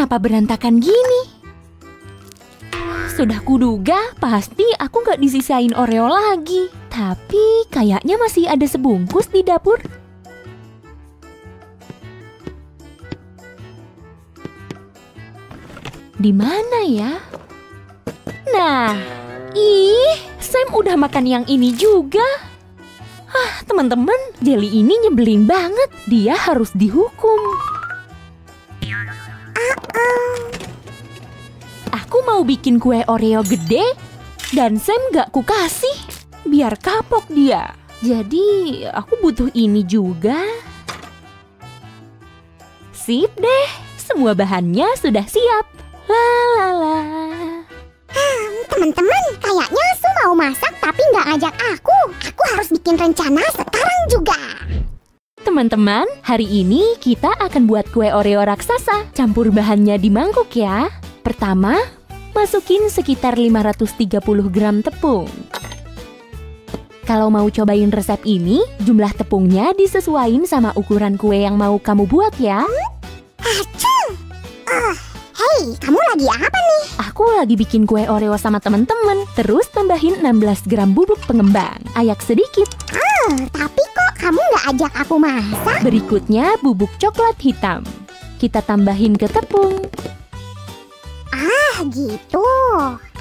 kenapa berantakan gini? Sudah kuduga, pasti aku nggak disisain Oreo lagi. Tapi kayaknya masih ada sebungkus di dapur. Di mana ya? Nah, Sam udah makan yang ini juga. Teman-teman, jelly ini nyebelin banget. Dia harus dihukum. Aku mau bikin kue Oreo gede, dan Sam gak kukasih. Biar kapok dia. Jadi, aku butuh ini juga. Sip deh, semua bahannya sudah siap. Teman-teman, kayaknya Su mau masak tapi nggak ngajak aku. Aku harus bikin rencana sekarang juga. Teman-teman, hari ini kita akan buat kue Oreo raksasa. Campur bahannya di mangkuk ya. Pertama, masukin sekitar 530 gram tepung. Kalau mau cobain resep ini, jumlah tepungnya disesuaiin sama ukuran kue yang mau kamu buat ya. Hei, kamu lagi apa nih? Aku lagi bikin kue Oreo sama temen-temen. Terus tambahin 16 gram bubuk pengembang. Ayak sedikit. Tapi kok kamu nggak ajak aku masak? Berikutnya bubuk coklat hitam. Kita tambahin ke tepung. Gitu.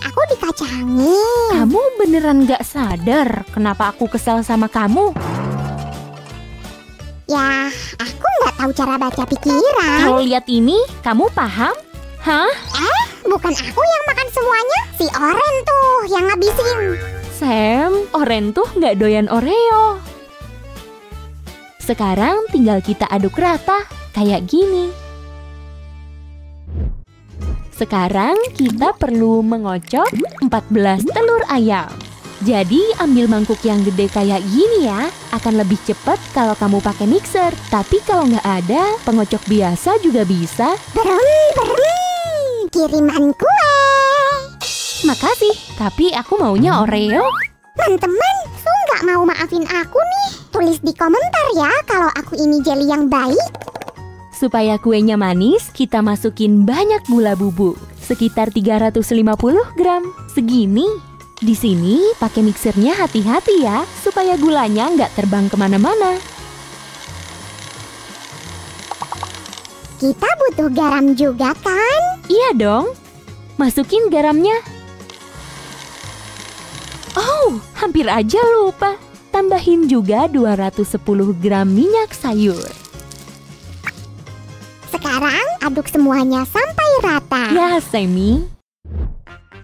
Aku dikacangin. Kamu beneran gak sadar kenapa aku kesal sama kamu? Ya, aku nggak tahu cara baca pikiran. Kalau lihat ini, kamu paham? Hah? Bukan aku yang makan semuanya. Si Oren tuh yang ngabisin. Sam, Oren tuh nggak doyan Oreo. Sekarang tinggal kita aduk rata, kayak gini. Sekarang kita perlu mengocok 14 telur ayam. Jadi ambil mangkuk yang gede kayak gini ya. Akan lebih cepat kalau kamu pakai mixer. Tapi kalau nggak ada, pengocok biasa juga bisa. Kiriman kue. Makasih, tapi aku maunya Oreo. Teman-teman, Su nggak mau maafin aku nih. Tulis di komentar ya kalau aku ini jelly yang baik. Supaya kuenya manis, kita masukin banyak gula bubuk. Sekitar 350 gram. Segini. Di sini pakai mixernya hati-hati ya, supaya gulanya nggak terbang kemana-mana. Kita butuh garam juga kan? Iya dong. Masukin garamnya. Oh, hampir aja lupa. Tambahin juga 210 gram minyak sayur. Sekarang aduk semuanya sampai rata. Ya, Sammy.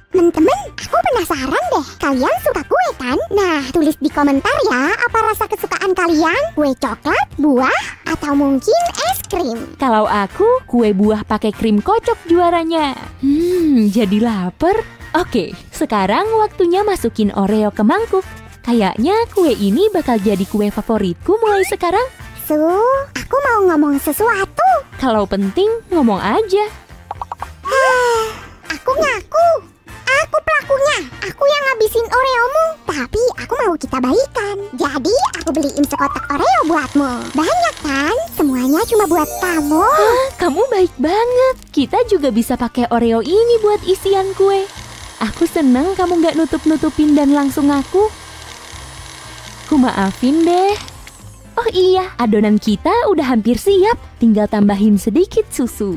Teman-teman, aku penasaran deh. Kalian suka kue kan? Nah, tulis di komentar ya apa rasa kesukaan kalian. Kue coklat, buah, atau mungkin es krim. Kalau aku, kue buah pakai krim kocok juaranya. Jadi lapar. Oke, sekarang waktunya masukin Oreo ke mangkuk. Kayaknya kue ini bakal jadi kue favoritku mulai sekarang. Su, aku mau ngomong sesuatu. Kalau penting, ngomong aja. Aku ngaku. Aku pelakunya. Aku yang ngabisin Oreomu. Tapi aku mau kita baikan. Jadi aku beliin sekotak Oreo buatmu. Banyak kan? Semuanya cuma buat kamu. Kamu baik banget. Kita juga bisa pakai Oreo ini buat isian kue. Aku seneng kamu gak nutup-nutupin dan langsung ngaku. Ku maafin deh. Oh iya, adonan kita udah hampir siap. Tinggal tambahin sedikit susu.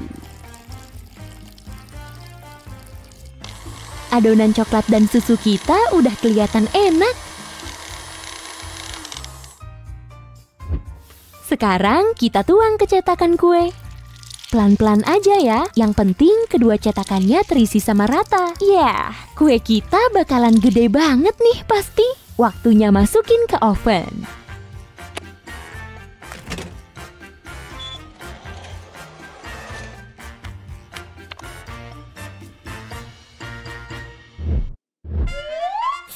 Adonan coklat dan susu kita udah kelihatan enak. Sekarang kita tuang ke cetakan kue. Pelan-pelan aja ya. Yang penting kedua cetakannya terisi sama rata. Ya, kue kita bakalan gede banget nih pasti. Waktunya masukin ke oven.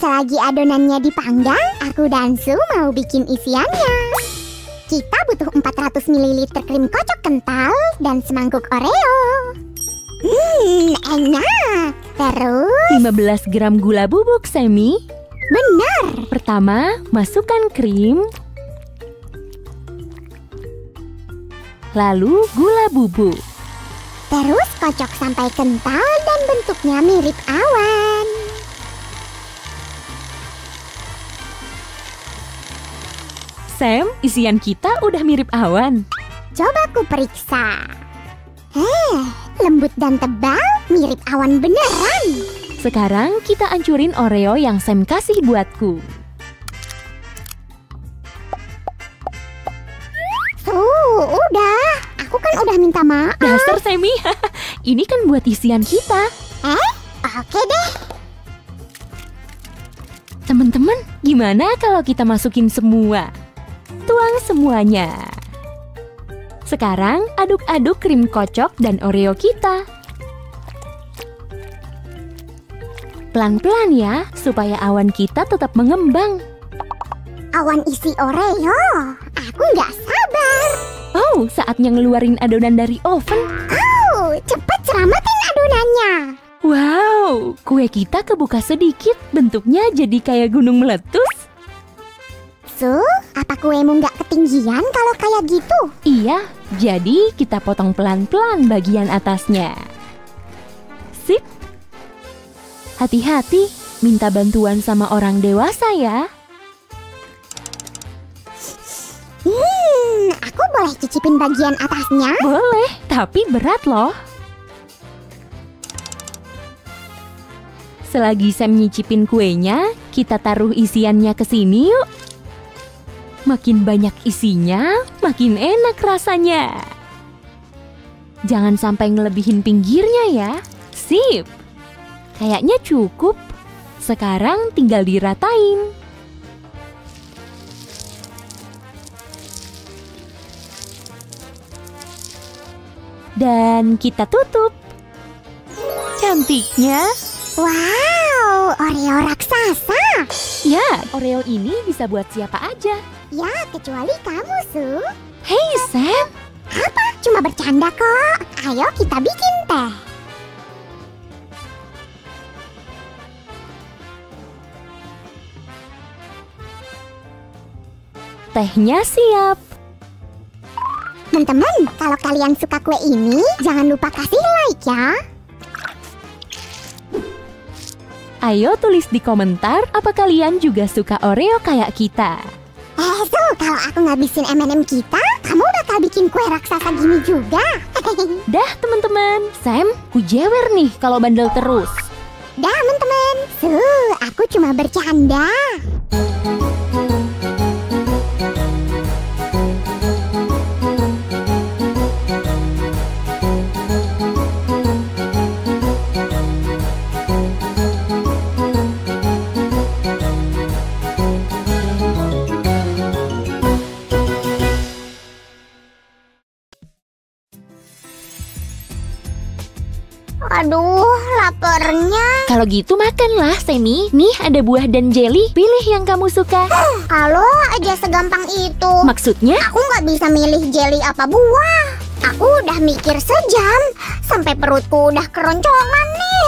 Selagi adonannya dipanggang, aku dan Su mau bikin isiannya. Kita butuh 400 ml krim kocok kental dan semangkuk Oreo. Enak. Terus 15 gram gula bubuk, Sammy. benar. Pertama, masukkan krim. Lalu gula bubuk. Terus kocok sampai kental dan bentuknya mirip awan. Sam, isian kita udah mirip awan. Coba ku periksa. Lembut dan tebal, mirip awan beneran. Sekarang kita hancurin Oreo yang Sam kasih buatku. Udah. Aku kan udah minta maaf. Dasar Sammy, ini kan buat isian kita. Oke deh. Teman-teman, gimana kalau kita masukin semua? Tuang semuanya. Sekarang aduk-aduk krim kocok dan Oreo kita. Pelan-pelan ya, supaya awan kita tetap mengembang. Awan isi Oreo. Aku nggak sabar. Oh, saatnya ngeluarin adonan dari oven. Cepet ceramatin adonannya. Wow, kue kita kebuka sedikit, bentuknya jadi kayak gunung meletus. Apa kuemu nggak ketinggian kalau kayak gitu? Iya, jadi kita potong pelan-pelan bagian atasnya. Sip. Hati-hati, minta bantuan sama orang dewasa ya. Aku boleh cicipin bagian atasnya? Boleh, tapi berat loh. Selagi Sam nyicipin kuenya, kita taruh isiannya ke sini yuk. Makin banyak isinya, makin enak rasanya. Jangan sampai ngelebihin pinggirnya ya. Sip. Kayaknya cukup. Sekarang tinggal diratain. Dan kita tutup. Cantiknya. Wow, Oreo raksasa. Ya, Oreo ini bisa buat siapa aja. Ya, kecuali kamu, Su. Hey Sam, Apa? Cuma bercanda kok. Ayo kita bikin teh. tehnya siap. Teman-teman, kalau kalian suka kue ini, jangan lupa kasih like ya. Ayo tulis di komentar apa kalian juga suka Oreo kayak kita. Su, kalau aku ngabisin M&M kita, kamu bakal bikin kue raksasa gini juga. Dah teman-teman, Sam, ku jewer nih kalau bandel terus. Dah teman-teman, Su, aku cuma bercanda. Aduh, laparnya. Kalau gitu makanlah, Sammy. Nih ada buah dan jelly. Pilih yang kamu suka. Kalau aja segampang itu. Maksudnya? Aku nggak bisa milih jelly apa buah. Aku udah mikir sejam, sampai perutku udah keroncongan nih.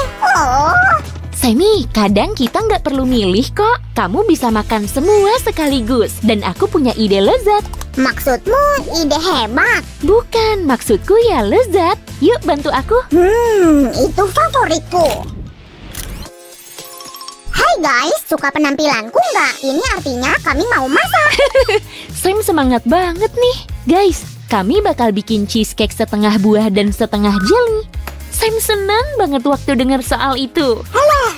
Sammy, kadang kita nggak perlu milih kok. Kamu bisa makan semua sekaligus. Dan aku punya ide lezat. Maksudmu ide hebat? Bukan, maksudku ya lezat. Yuk bantu aku. Itu favoritku. Hai guys, suka penampilanku nggak? Ini artinya kami mau masak. Sam semangat banget nih. Guys, kami bakal bikin cheesecake setengah buah dan setengah jelly. Sam senang banget waktu dengar soal itu.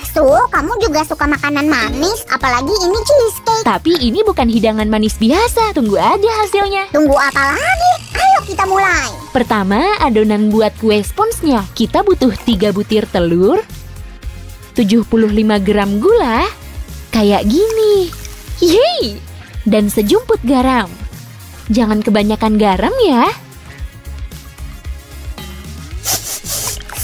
Su, kamu juga suka makanan manis, apalagi ini cheesecake. Tapi ini bukan hidangan manis biasa. Tunggu aja hasilnya. Tunggu apa lagi? Ayo kita mulai. Pertama, adonan buat kue sponsnya. Kita butuh 3 butir telur, 75 gram gula, kayak gini. Yeay! Dan sejumput garam. Jangan kebanyakan garam ya.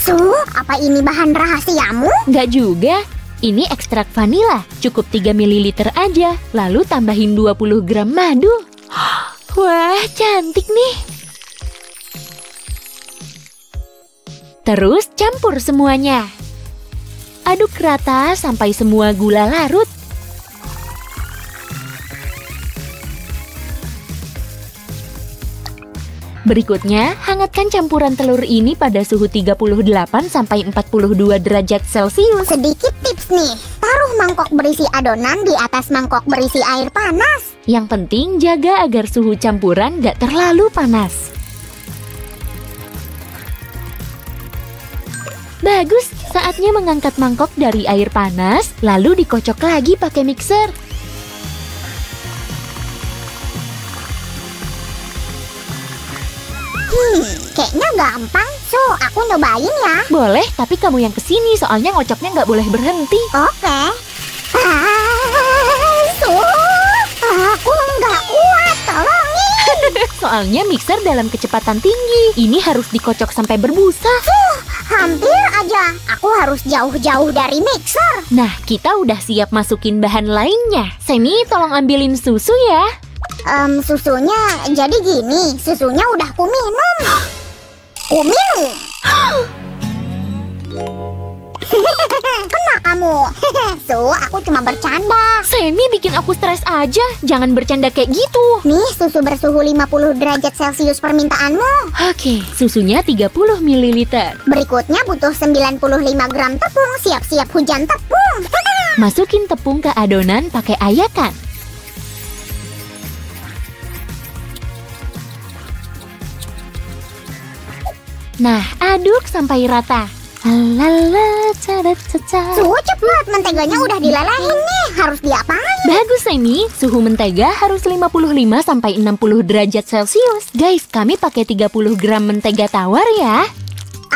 Su, apa ini bahan rahasiamu? Nggak juga. Ini ekstrak vanila. Cukup 3 ml aja. Lalu tambahin 20 gram madu. Wah, cantik nih. Terus campur semuanya. Aduk rata sampai semua gula larut. Berikutnya, hangatkan campuran telur ini pada suhu 38–42 derajat Celcius. Sedikit tips nih, taruh mangkok berisi adonan di atas mangkok berisi air panas. Yang penting jaga agar suhu campuran gak terlalu panas. Bagus, saatnya mengangkat mangkok dari air panas, lalu dikocok lagi pakai mixer. Kayaknya gampang. So, aku nyobain ya. Boleh, tapi kamu yang kesini, soalnya ngocoknya nggak boleh berhenti. Oke. Aku nggak kuat, tolongin. Soalnya mixer dalam kecepatan tinggi. Ini harus dikocok sampai berbusa. Hampir aja. Aku harus jauh-jauh dari mixer. Nah, kita udah siap masukin bahan lainnya. Semi, tolong ambilin susu ya. Susunya jadi gini. Susunya udah kuminum. Kuminum. Kena kamu. Aku cuma bercanda. Semi bikin aku stres aja. Jangan bercanda kayak gitu. Nih, susu bersuhu 50 derajat Celcius permintaanmu. Oke, susunya 30 ml. Berikutnya butuh 95 gram tepung. Siap-siap hujan tepung. Masukin tepung ke adonan pakai ayakan. Nah, aduk sampai rata. Cepat, menteganya udah dilelehin nih. Harus diapain? Bagus, Semi. Suhu mentega harus 55–60 derajat Celcius. Guys, kami pakai 30 gram mentega tawar ya.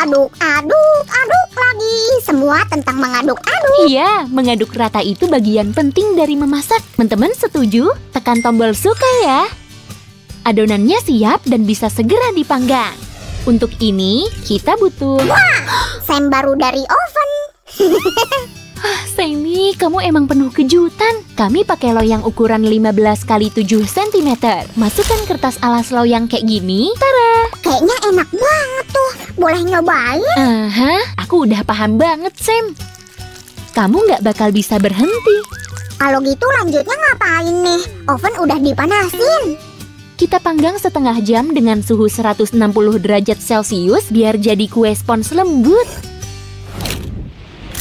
Aduk lagi. Semua tentang mengaduk-aduk. Iya, mengaduk rata itu bagian penting dari memasak. Teman-teman setuju? Tekan tombol suka ya. Adonannya siap dan bisa segera dipanggang. Untuk ini, kita butuh... Wah, Sam baru dari oven. Semi, kamu emang penuh kejutan. Kami pakai loyang ukuran 15x7 cm. Masukkan kertas alas loyang kayak gini. Tara! Kayaknya enak banget tuh. Boleh nyobain? Aku udah paham banget, Sam. Kamu nggak bakal bisa berhenti. Kalau gitu lanjutnya ngapain nih? Oven udah dipanasin. Kita panggang setengah jam dengan suhu 160 derajat Celcius biar jadi kue spons lembut.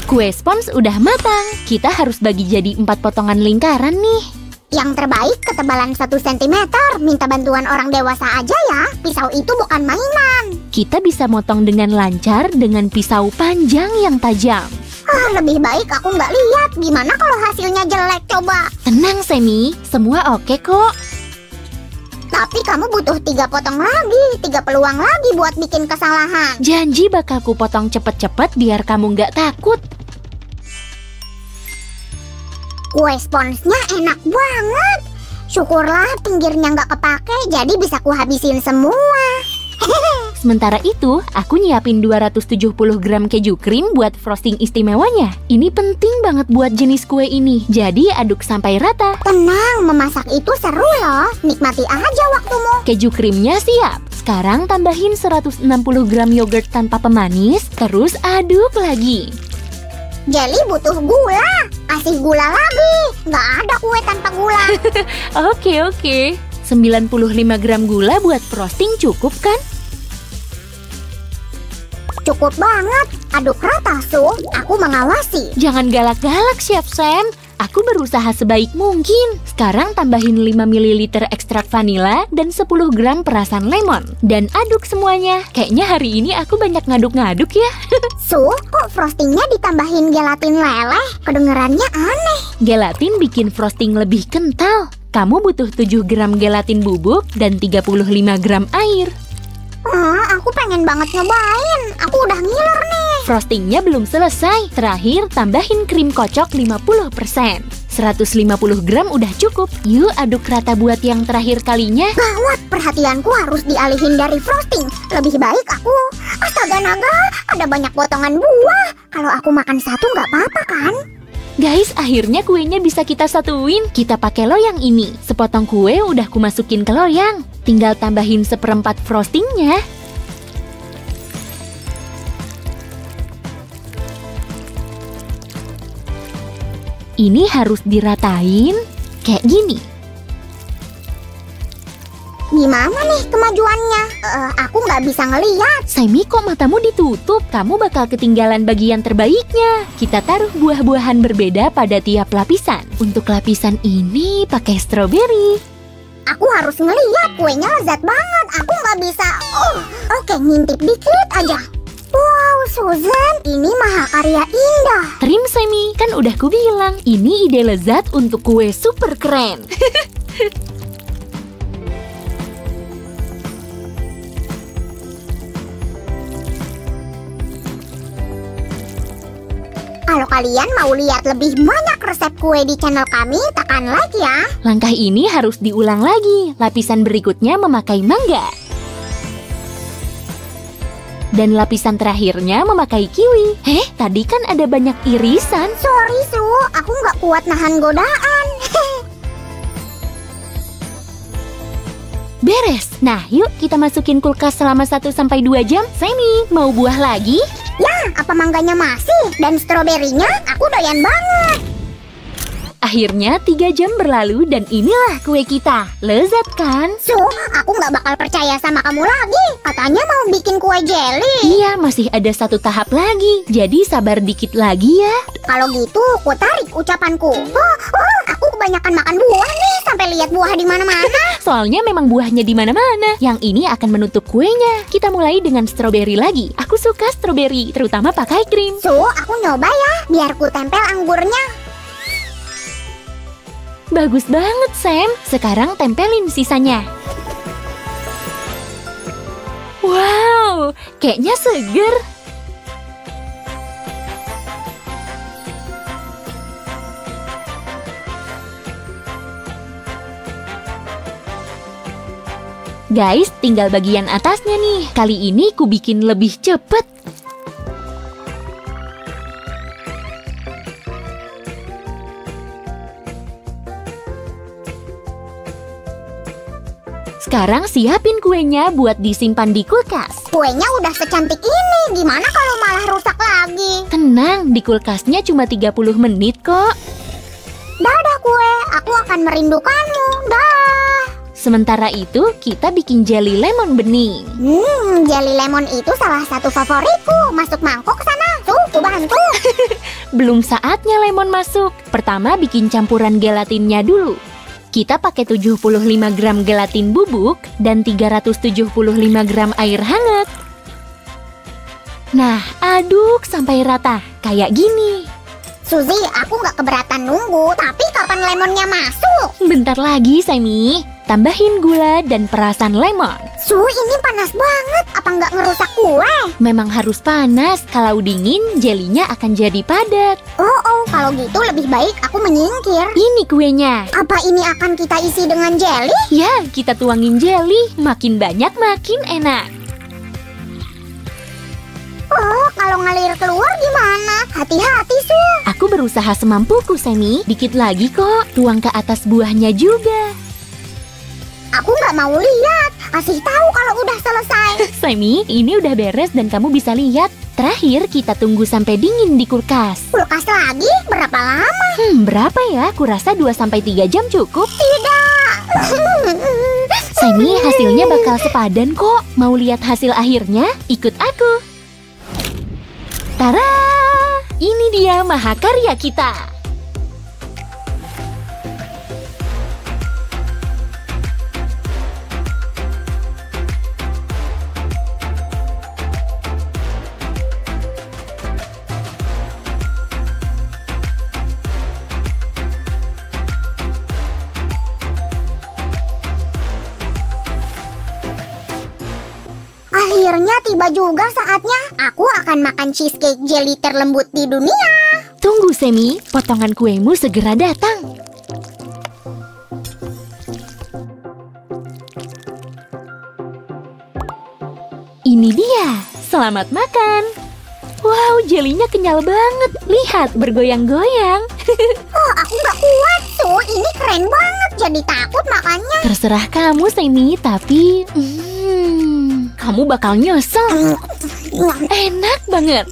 Kue spons udah matang. Kita harus bagi jadi 4 potongan lingkaran nih. Yang terbaik ketebalan 1 cm. Minta bantuan orang dewasa aja ya. Pisau itu bukan mainan. Kita bisa motong dengan lancar dengan pisau panjang yang tajam. Lebih baik aku nggak lihat. Gimana kalau hasilnya jelek coba? Tenang, Semi. Semua oke kok. Tapi kamu butuh 3 potong lagi, 3 peluang lagi buat bikin kesalahan. Janji bakal ku potong cepet-cepet biar kamu nggak takut. Kue sponsnya enak banget. Syukurlah pinggirnya nggak kepake, jadi bisa ku habisin semua. Sementara itu, aku nyiapin 270 gram keju krim buat frosting istimewanya. Ini penting banget buat jenis kue ini. Jadi aduk sampai rata. Tenang, memasak itu seru loh. Nikmati aja waktumu. Keju krimnya siap. Sekarang tambahin 160 gram yogurt tanpa pemanis. Terus aduk lagi. Jelly butuh gula. Kasih gula lagi. Nggak ada kue tanpa gula. Oke. 95 gram gula buat frosting cukup kan? Cukup banget. Aduk rata, Su. Aku mengawasi. Jangan galak-galak, Chef Sam. Aku berusaha sebaik mungkin. Sekarang tambahin 5 ml ekstrak vanila dan 10 gram perasan lemon. Dan aduk semuanya. Kayaknya hari ini aku banyak ngaduk-ngaduk ya. Su, kok frostingnya ditambahin gelatin leleh? Kedengerannya aneh. Gelatin bikin frosting lebih kental. Kamu butuh 7 gram gelatin bubuk dan 35 gram air. Aku pengen banget nyobain. Aku udah ngiler nih. Frostingnya belum selesai. Terakhir, tambahin krim kocok 50%. 150 gram udah cukup. Yuk aduk rata buat yang terakhir kalinya. Gawat, perhatianku harus dialihin dari frosting. Lebih baik aku... Astaga naga, ada banyak potongan buah. Kalau aku makan satu nggak apa-apa kan? Guys, akhirnya kuenya bisa kita satuin. Kita pakai loyang ini. Sepotong kue udah ku masukin ke loyang. Tinggal tambahin 1/4 frostingnya. Ini harus diratain kayak gini. Gimana nih kemajuannya? nggak bisa ngeliat. Semi, kok matamu ditutup? Kamu bakal ketinggalan bagian terbaiknya. Kita taruh buah-buahan berbeda pada tiap lapisan. Untuk lapisan ini pakai stroberi. Aku harus ngeliat, kuenya lezat banget. Aku nggak bisa. Oke, ngintip dikit aja. Wow, Susan, ini mahakarya indah. Trim, Semi, kan udah kubilang, ini ide lezat untuk kue super keren. Kalau kalian mau lihat lebih banyak resep kue di channel kami, tekan like ya. Langkah ini harus diulang lagi. Lapisan berikutnya memakai mangga. Dan lapisan terakhirnya memakai kiwi. Tadi kan ada banyak irisan. Sorry, Su. Aku nggak kuat nahan godaan. Beres. Nah, yuk kita masukin kulkas selama 1-2 jam. Semi, mau buah lagi? Ya, apa mangganya masih? Dan stroberinya aku doyan banget. Akhirnya 3 jam berlalu dan inilah kue kita. Lezat kan? Su, aku nggak bakal percaya sama kamu lagi. Katanya mau bikin kue jelly. Iya, masih ada 1 tahap lagi. Jadi sabar dikit lagi ya. Kalau gitu, aku tarik ucapanku. Aku kebanyakan makan buah nih, sampai lihat buah di mana-mana. Soalnya memang buahnya di mana-mana. Yang ini akan menutup kuenya. Kita mulai dengan stroberi lagi. Aku suka stroberi, terutama pakai krim. Su, aku nyoba ya, biar ku tempel anggurnya. Bagus banget, Sam. Sekarang tempelin sisanya. Wow, kayaknya seger. Guys, tinggal bagian atasnya nih. Kali ini ku bikin lebih cepet. Sekarang siapin kuenya buat disimpan di kulkas. Kuenya udah secantik ini, gimana kalau malah rusak lagi? Tenang, di kulkasnya cuma 30 menit kok. Dadah kue, aku akan merindukanmu. Dah. Sementara itu, kita bikin jelly lemon bening. Jelly lemon itu salah satu favoritku. Masuk mangkok sana, ku bantu. Belum saatnya lemon masuk. Pertama bikin campuran gelatinnya dulu. Kita pakai 75 gram gelatin bubuk dan 375 gram air hangat. Nah, aduk sampai rata, kayak gini. Suzy, aku nggak keberatan nunggu, tapi kapan lemonnya masuk? Bentar lagi, Semi. Tambahin gula dan perasan lemon. Su, ini panas banget. Apa nggak ngerusak kue? Memang harus panas. Kalau dingin, jelinya akan jadi padat. Kalau gitu lebih baik aku menyingkir. Ini kuenya. Apa ini akan kita isi dengan jelly? Ya, kita tuangin jelly. Makin banyak, makin enak. Kalau ngalir keluar gimana? Hati-hati, Su. Aku berusaha semampuku, Semi. Dikit lagi kok. Tuang ke atas buahnya juga. Aku nggak mau lihat. Kasih tahu kalau udah selesai. Semi, ini udah beres dan kamu bisa lihat. Terakhir, kita tunggu sampai dingin di kulkas. Kulkas lagi? Berapa lama? Berapa ya? Kurasa 2-3 jam cukup. Tidak. Semi, hasilnya bakal sepadan kok. Mau lihat hasil akhirnya? Ikut aku. Tara! Ini dia mahakarya kita. Akhirnya tiba juga saatnya. Aku akan makan cheesecake jelly terlembut di dunia. Tunggu, Semi. Potongan kuemu segera datang. Ini dia. Selamat makan. Wow, jelinya kenyal banget. Lihat, bergoyang-goyang. Aku nggak kuat, tuh. Ini keren banget. Jadi takut makannya. Terserah kamu, Semi. Tapi... kamu bakal nyesel. Enak banget.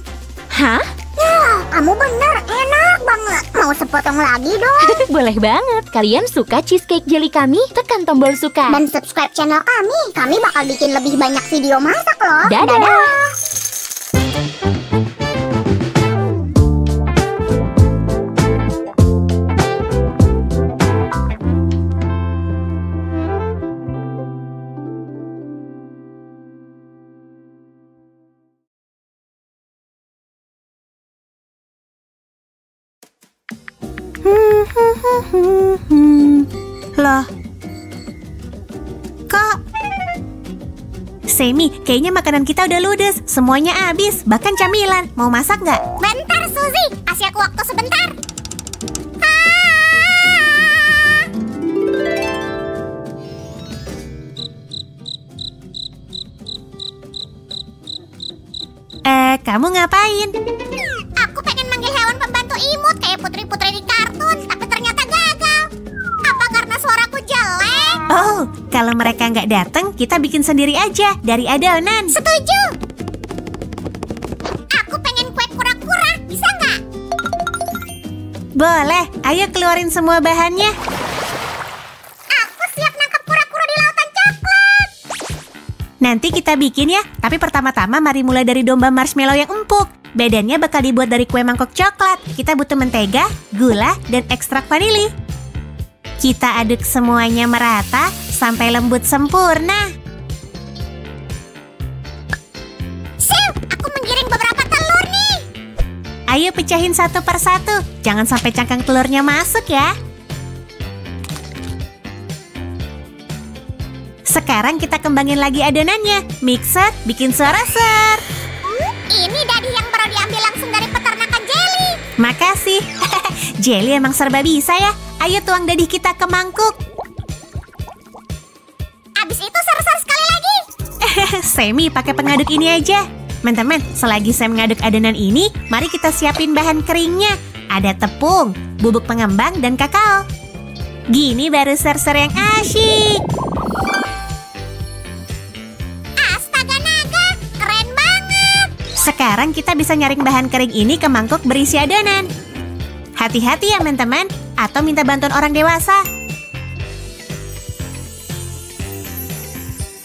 Hah? Ya, kamu bener enak banget. Mau mau sepotong lagi dong. Boleh banget. Kalian suka cheesecake jelly kami? Tekan tombol suka. Dan subscribe channel kami. Kami bakal bikin lebih banyak video masak loh. Dadah. Loh, kok Semi, kayaknya makanan kita udah ludes. Semuanya habis, bahkan camilan. Mau masak nggak? Bentar Suzy, kasih aku waktu sebentar. Kamu ngapain? Aku pengen manggil hewan pembantu imut kayak putri-putri di kartun, tapi ternyata gagal. Apa karena suaraku jelek? Oh, kalau mereka nggak datang, kita bikin sendiri aja dari adonan. Setuju. Aku pengen kue kura-kura, bisa nggak? Boleh, ayo keluarin semua bahannya. Aku siap nangkep kura-kura di lautan coklat. Nanti kita bikin ya, tapi pertama-tama mari mulai dari domba marshmallow yang empuk. Badannya bakal dibuat dari kue mangkok coklat. Kita butuh mentega, gula, dan ekstrak vanili. Kita aduk semuanya merata sampai lembut sempurna. Sil, aku menggiring beberapa telur nih. Ayo pecahin satu per satu. Jangan sampai cangkang telurnya masuk ya. Sekarang kita kembangin lagi adonannya. Mixer, bikin ser-ser. Ini dadi yang baru diambil langsung dari peternakan jelly. Makasih. Jelly emang serba bisa ya. Ayo tuang dadih kita ke mangkuk. Abis itu ser-ser sekali lagi. Semi pakai pengaduk ini aja. Teman-teman, selagi saya mengaduk adonan ini, mari kita siapin bahan keringnya. Ada tepung, bubuk pengembang, dan kakao. Gini baru ser-ser yang asyik. Astaga naga, keren banget. Sekarang kita bisa nyaring bahan kering ini ke mangkuk berisi adonan. Hati-hati ya teman-teman, atau minta bantuan orang dewasa.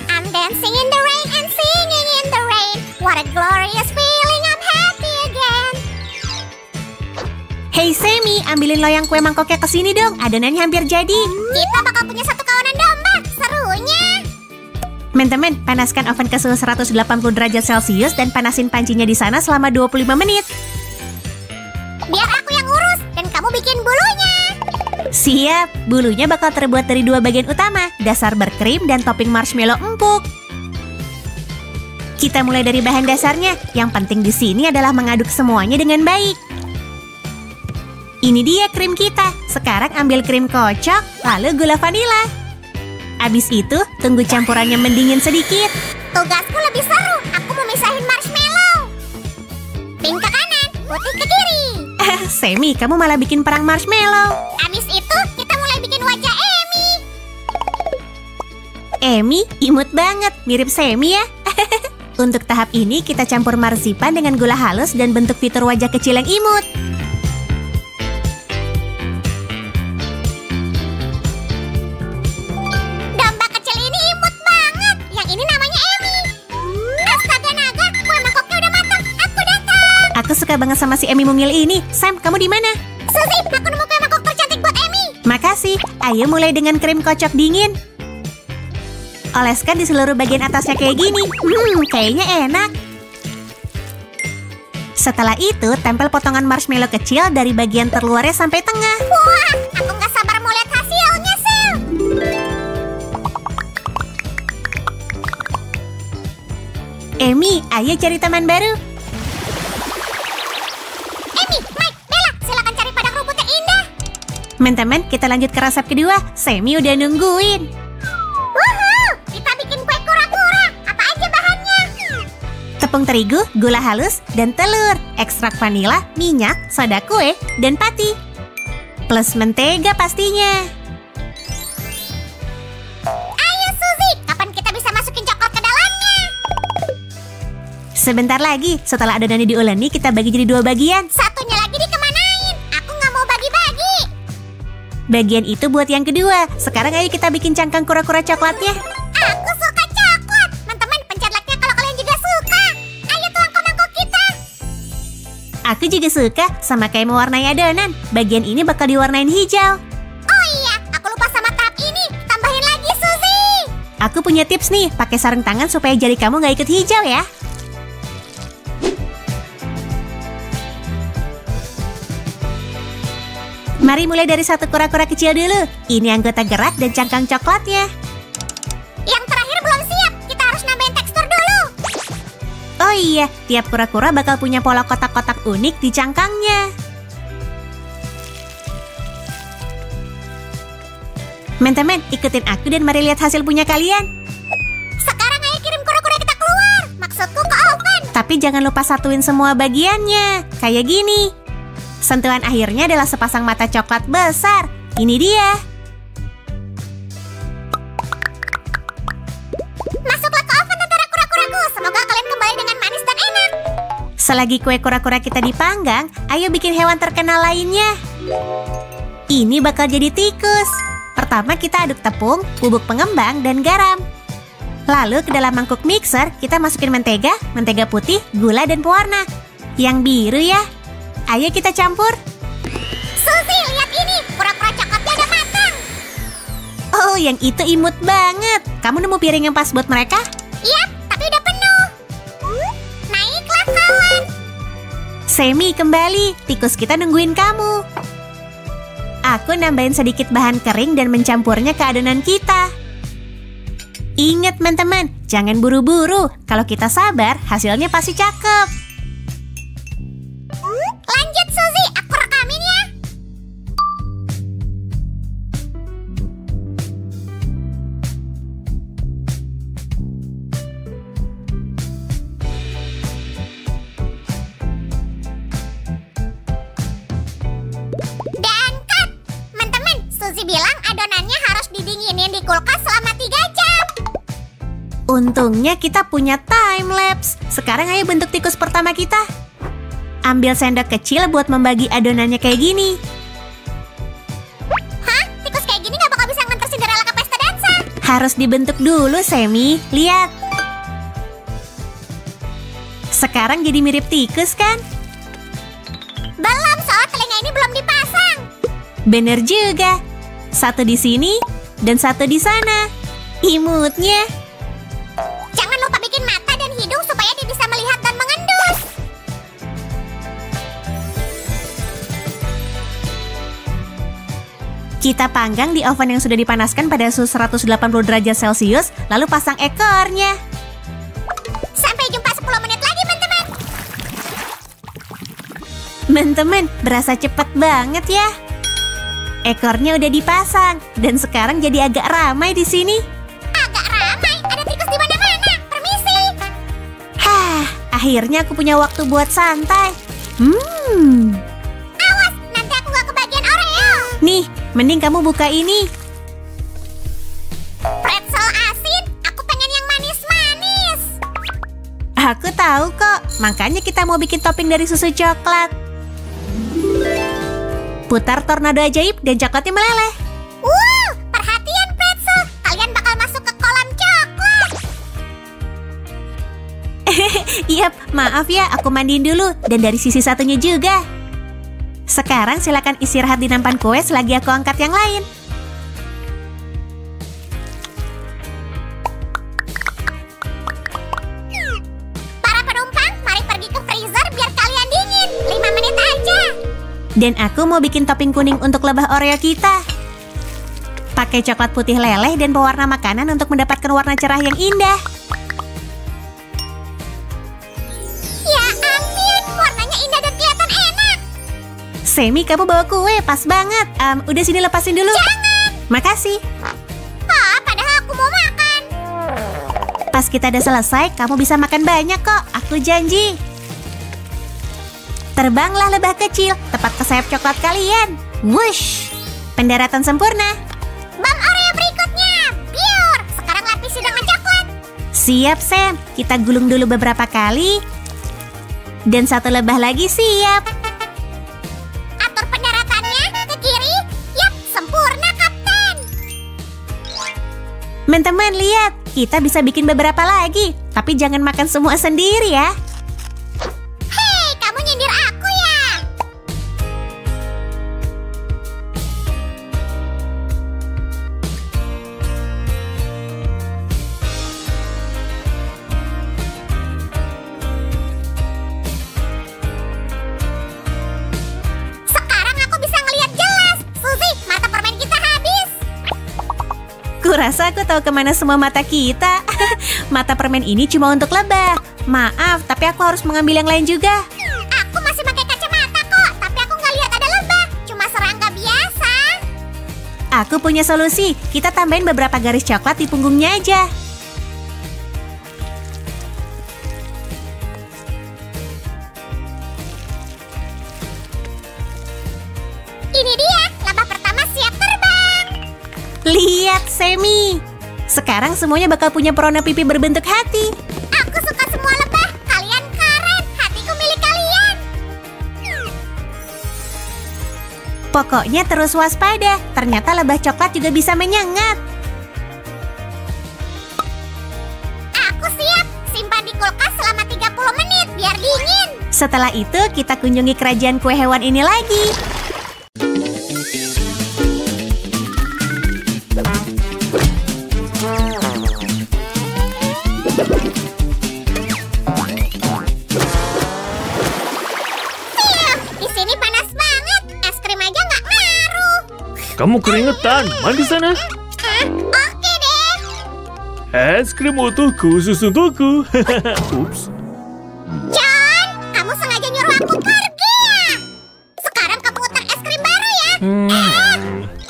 I'm dancing in the rain and singing in the rain. What a glorious feeling, I'm happy again. Hey Semi, ambilin loyang kue mangkoknya ke sini dong. Adonannya hampir jadi. Kita bakal punya satu kawanan domba, serunya. Teman-teman, panaskan oven ke suhu 180 derajat Celcius dan panasin pancinya di sana selama 25 menit. Biar aku yang urus dan kamu bikin bulunya. Siap, bulunya bakal terbuat dari dua bagian utama, dasar berkrim dan topping marshmallow empuk. Kita mulai dari bahan dasarnya. Yang penting di sini adalah mengaduk semuanya dengan baik. Ini dia krim kita. Sekarang ambil krim kocok, lalu gula vanila. Abis itu, tunggu campurannya mendingin sedikit. Tugasku lebih seru. Aku mau misahin marshmallow. Pink ke kanan, putih ke kiri. Semi, kamu malah bikin perang marshmallow. Abis itu kita mulai bikin wajah Amy. Amy, imut banget, mirip Semi ya. Untuk tahap ini kita campur marsipan dengan gula halus dan bentuk fitur wajah kecil yang imut. Domba kecil ini imut banget. Yang ini namanya Amy. Astaga naga, kue mangkoknya udah matang. Aku datang. Aku suka banget sama si Amy mungil ini. Sam, kamu di mana? Suzy, aku nemu kue mangkok tercantik buat Amy. Makasih. Ayo mulai dengan krim kocok dingin. Oleskan di seluruh bagian atasnya kayak gini. Kayaknya enak. Setelah itu, tempel potongan marshmallow kecil dari bagian terluarnya sampai tengah. Wah, aku nggak sabar mau lihat hasilnya, Sil. Amy, ayo cari teman baru. Amy, Mike, Bella, silakan cari padang rumput yang indah. Teman-teman, kita lanjut ke resep kedua. Semi udah nungguin. Wuhu, kita bikin kue kura-kura. Apa aja bahannya? Tepung terigu, gula halus, dan telur. Ekstrak vanila, minyak, soda kue, dan pati. Plus mentega pastinya. Ayo, Suzy, kapan kita bisa masukin coklat ke dalamnya? Sebentar lagi, setelah adonannya diuleni, kita bagi jadi 2 bagian. Satunya lagi dikemanain? Aku nggak mau bagi-bagi. Bagian itu buat yang kedua. Sekarang ayo kita bikin cangkang kura-kura coklatnya. Aku suka coklat. Teman-teman, pencet like-nya kalau kalian juga suka. Ayo tuang ke mangkok kita. Aku juga suka, sama kayak mewarnai adonan. Bagian ini bakal diwarnain hijau. Oh iya, aku lupa sama tahap ini. Tambahin lagi, Suzy. Aku punya tips nih, pakai sarung tangan supaya jari kamu nggak ikut hijau ya. Mari mulai dari satu kura-kura kecil dulu. Ini anggota gerak dan cangkang coklatnya. Yang terakhir belum siap. Kita harus nambahin tekstur dulu. Oh iya, tiap kura-kura bakal punya pola kotak-kotak unik di cangkangnya. Teman-teman, ikutin aku dan mari lihat hasil punya kalian. Sekarang ayo kirim kura-kura kita keluar. Maksudku ke oven. Tapi jangan lupa satuin semua bagiannya. Kayak gini. Sentuhan akhirnya adalah sepasang mata coklat besar. Ini dia. Masuklah ke oven antara kura-kuraku. Semoga kalian kembali dengan manis dan enak. Selagi kue kura-kura kita dipanggang, ayo bikin hewan terkenal lainnya. Ini bakal jadi tikus. Pertama kita aduk tepung, bubuk pengembang, dan garam. Lalu ke dalam mangkuk mixer, kita masukin mentega, mentega putih, gula, dan pewarna. Yang biru ya. Ayo kita campur. Suzy, lihat ini. Kura-kura coklatnya udah matang. Oh, yang itu imut banget. Kamu nemu piring yang pas buat mereka? Yap, tapi udah penuh. Naiklah, kawan. Semi kembali, tikus kita nungguin kamu. Aku nambahin sedikit bahan kering dan mencampurnya ke adonan kita. Ingat teman-teman, jangan buru-buru. Kalau kita sabar, hasilnya pasti cakep. Lanjut, Suzy. Aku rekamin ya. Dan cut. Teman-teman, Suzy bilang adonannya harus didinginin di kulkas selama 3 jam. Untungnya kita punya time lapse. Sekarang ayo bentuk tikus pertama kita. Ambil sendok kecil buat membagi adonannya kayak gini. Hah? Tikus kayak gini gak bakal bisa nganter Cinderella ke pesta dansa. Harus dibentuk dulu, Semi. Lihat. Sekarang jadi mirip tikus kan? Belum, soal telinga ini belum dipasang. Bener juga. Satu di sini dan satu di sana. Imutnya. Jangan lupa bikin mata dan hidung supaya dia bisa melihat dan mengendus. Kita panggang di oven yang sudah dipanaskan pada suhu 180 derajat Celcius, lalu pasang ekornya. Sampai jumpa 10 menit lagi, teman-teman. Teman-teman, berasa cepet banget ya. Ekornya udah dipasang dan sekarang jadi agak ramai di sini. Agak ramai, ada tikus di mana-mana. Permisi. Akhirnya aku punya waktu buat santai. Awas, nanti aku gak kebagian Oreo. Nih, mending kamu buka ini. Pretzel asin, aku pengen yang manis-manis. Aku tahu kok, makanya kita mau bikin topping dari susu coklat. Putar tornado ajaib dan coklatnya meleleh. Wow, perhatian pretzel. Kalian bakal masuk ke kolam coklat. Yap, maaf ya, aku mandiin dulu. Dan dari sisi satunya juga. Sekarang silakan istirahat di nampan kue selagi aku angkat yang lain. Para penumpang, mari pergi ke freezer biar kalian dingin. 5 menit aja. Dan aku mau bikin topping kuning untuk lebah Oreo kita. Pakai coklat putih leleh dan pewarna makanan untuk mendapatkan warna cerah yang indah. Ya ampun, warnanya indah dan kelihatan enak. Semi, kamu bawa kue, pas banget. Udah sini lepasin dulu. Jangan. Makasih. Padahal aku mau makan. Pas kita udah selesai, kamu bisa makan banyak kok. Aku janji. Terbanglah lebah kecil, tepat ke sayap coklat kalian. Wush! Pendaratan sempurna. Bang Oreo berikutnya. Biur. Sekarang lapisi dengan coklat. Siap, Sam. Kita gulung dulu beberapa kali. Dan satu lebah lagi siap. Atur pendaratannya ke kiri. Yap, sempurna. Teman-teman, lihat. Kita bisa bikin beberapa lagi. Tapi jangan makan semua sendiri ya. Hei, kamu nyindir aku ya? Sekarang aku bisa ngelihat jelas. Suzy, mata permen kita habis. Kurasa aku tahu kemana semua mata kita. Mata permen ini cuma untuk lebah. Maaf, tapi aku harus mengambil yang lain juga. Aku masih pakai kacamata kok, tapi aku nggak lihat ada lebah. Cuma serangga biasa. Aku punya solusi. Kita tambahin beberapa garis coklat di punggungnya aja. Ini dia, lebah pertama siap terbang. Lihat, Semi. Sekarang semuanya bakal punya perona pipi berbentuk hati. Aku suka semua lebah. Kalian keren. Hatiku milik kalian. Pokoknya terus waspada. Ternyata lebah coklat juga bisa menyengat. Aku siap. Simpan di kulkas selama 30 menit biar dingin. Setelah itu, kita kunjungi kerajaan kue hewan ini lagi. Di sini panas banget. Es krim aja nggak ngaruh. Kamu keringetan, mandi sana. Oke deh. Es krim utuh khusus untukku. Ups. John, kamu sengaja nyuruh aku pergi ya? Sekarang kamu utang es krim baru ya?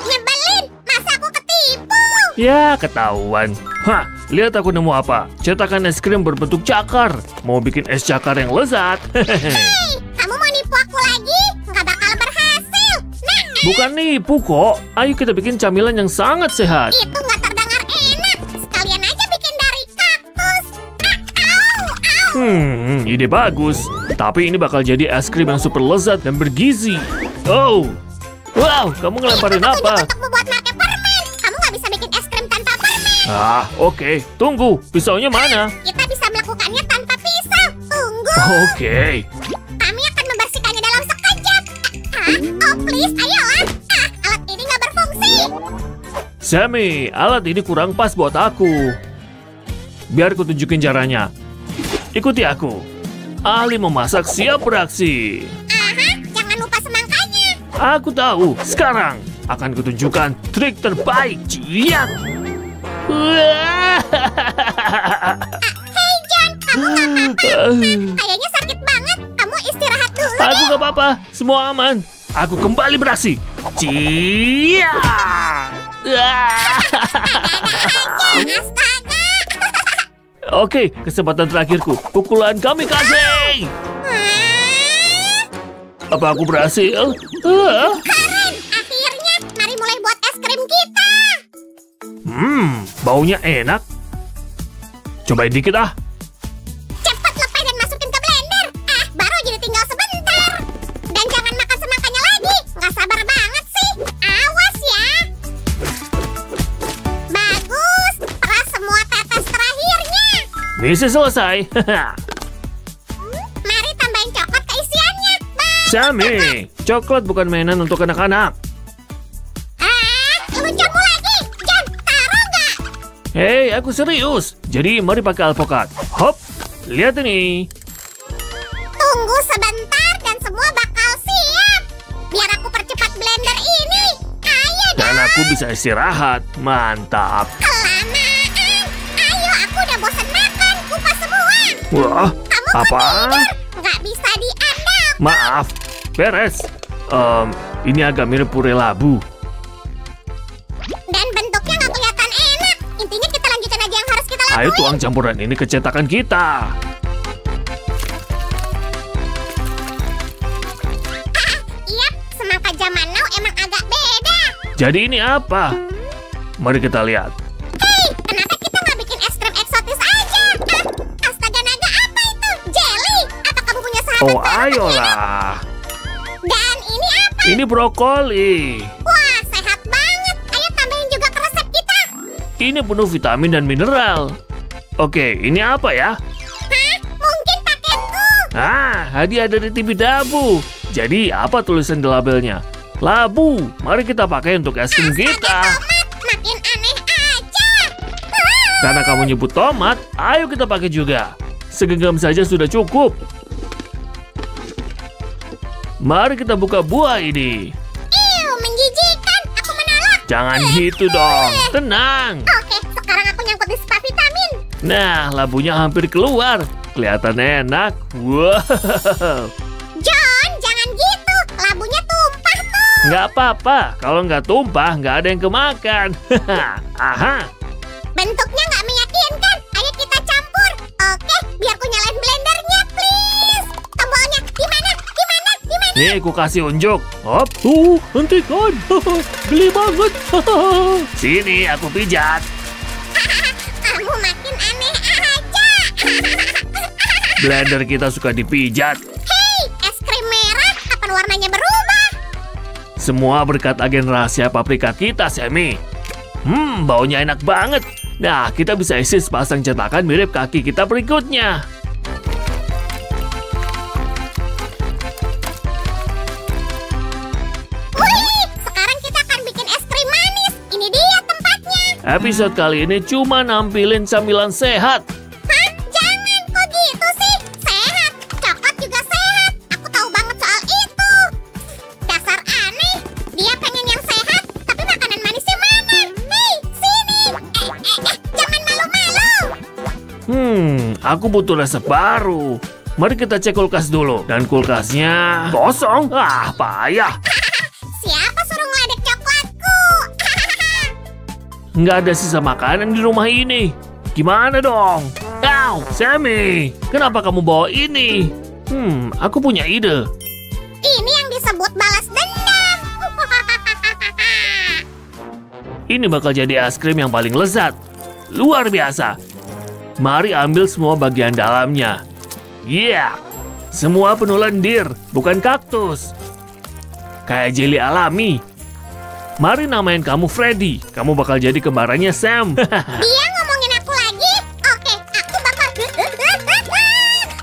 Nyebelin, masa aku ketipu? Ya, ketahuan. Hah, lihat aku nemu apa? Cetakan es krim berbentuk cakar. Mau bikin es cakar yang lezat. Hei, kamu mau nipu aku lagi? Nggak bakal berhasil. Nah, Bukan nipu kok. Ayo kita bikin camilan yang sangat sehat. itu nggak terdengar enak. Sekalian aja bikin dari kaktus. Au. Ide bagus. Tapi ini bakal jadi es krim yang super lezat dan bergizi. Oh, wow, kamu ngelemparin apa? Untuk membuat pakai permen. Kamu nggak bisa bikin es krim tanpa permen. Ah, oke. Tunggu, pisaunya mana? Kita bisa melakukannya tanpa pisau. Tunggu. Oke. Kami akan membersihkannya dalam sekejap. Oh please, ayolah. Alat ini nggak berfungsi. Sammy, alat ini kurang pas buat aku. Biar ku tunjukin caranya. Ikuti aku. Ahli memasak siap beraksi. Jangan lupa semangkanya. Aku tahu. Sekarang akan kutunjukkan trik terbaik. Ciat. Hei John, kamu nggak apa-apa. Kayaknya sakit banget. Kamu istirahat dulu Aku deh. gak apa-apa. Semua aman. Aku kembali beraksi. Ciat. Astaga. Oke, kesempatan terakhirku. Pukulan kamikaze. Apa aku berhasil? Keren. Akhirnya, mari mulai buat es krim kita. Baunya enak. Cobain dikit ah. Cepat lepas dan masukin ke blender. Baru jadi tinggal sebentar. Dan jangan makan semangkanya lagi. Nggak sabar banget sih. Awas ya. Bagus. Peras semua tetes terakhirnya. Misi selesai. Mari tambahin coklat ke isiannya. Sammy, coklat bukan mainan untuk anak-anak. Lucumu lagi. John, taruh nggak? Hei, aku serius. Jadi mari pakai alpukat. Hop, lihat ini. Tunggu sebentar dan semua bakal siap. Biar aku percepat blender ini. Ayo Dan dong. aku bisa istirahat. Mantap. Kelamaan. Ayo, aku udah bosan makan. Kupas semua. Wah, Kamu apa? nggak bisa diandalkan. Maaf, beres. Ini agak mirip puree labu. Dan bentuknya nggak kelihatan enak. Intinya kita lanjutin aja yang harus kita lakuin. Ayo tuang campuran ini ke cetakan kita. Iya, semangka zaman now emang agak beda. Jadi ini apa? Mari kita lihat. Hei, kenapa kita nggak bikin es krim eksotis aja? Astaga naga, apa itu? Jelly? Apa kamu punya sahabat Oh, baru? ayolah. Dan ini apa? Ini brokoli. Wah, sehat banget. Ayo tambahin juga ke resep kita. Ini penuh vitamin dan mineral. Oke, ini apa ya? Hah? Mungkin paketku. Hadiah dari TV Dabu. Jadi, apa tulisan di labelnya? Labu. Mari kita pakai untuk es krim kita. Makin aneh aja. Karena kamu nyebut tomat, ayo kita pakai juga. Segenggam saja sudah cukup. Mari kita buka buah ini. Menjijikan. Aku menolak. Jangan gitu dong. Tenang. Oke, sekarang aku nyangkut di spa vitamin. Nah, labunya hampir keluar. Kelihatan enak. Wow. John, jangan gitu. Labunya tumpah tuh. Nggak apa-apa. Kalau nggak tumpah, nggak ada yang kemakan. Aha. Bentuknya nggak meyakinkan. Ayo kita campur. Oke, biar ku nyalain blendernya, please. Tombolnya di mana? Di mana? Di mana? Nih, aku kasih unjuk. Hop, tuh, hentikan. Geli banget. Sini, aku pijat. Kamu makin aneh aja. Blender kita suka dipijat. Hei, es krim merah. Kapan warnanya berubah? Semua berkat agen rahasia paprika kita, Sammy. Baunya enak banget. Nah, kita bisa isi sepasang cetakan mirip kaki kita berikutnya. Wih, sekarang kita akan bikin es krim manis. Ini dia tempatnya. Episode kali ini cuma nampilin camilan sehat. Hah? Jangan, kok gitu sih? Sehat. Coklat juga sehat. Aku tahu banget soal itu. Dasar aneh. Dia pengen yang sehat, tapi makanan manisnya mana? Hei, sini. Jangan malu-malu. Aku butuh resep baru. Mari kita cek kulkas dulu. Dan kulkasnya kosong. Payah. Siapa suruh ngeledek coklatku? Nggak ada sisa makanan di rumah ini. Gimana dong? Sammy, kenapa kamu bawa ini? Aku punya ide. Ini yang disebut balas dendam. Ini bakal jadi es krim yang paling lezat. Luar biasa. Mari ambil semua bagian dalamnya. Semua penuh lendir, bukan kaktus. Kayak jeli alami. Mari namain kamu Freddy. Kamu bakal jadi kembarannya Sam. Dia ngomongin aku lagi? Oke, aku bakal...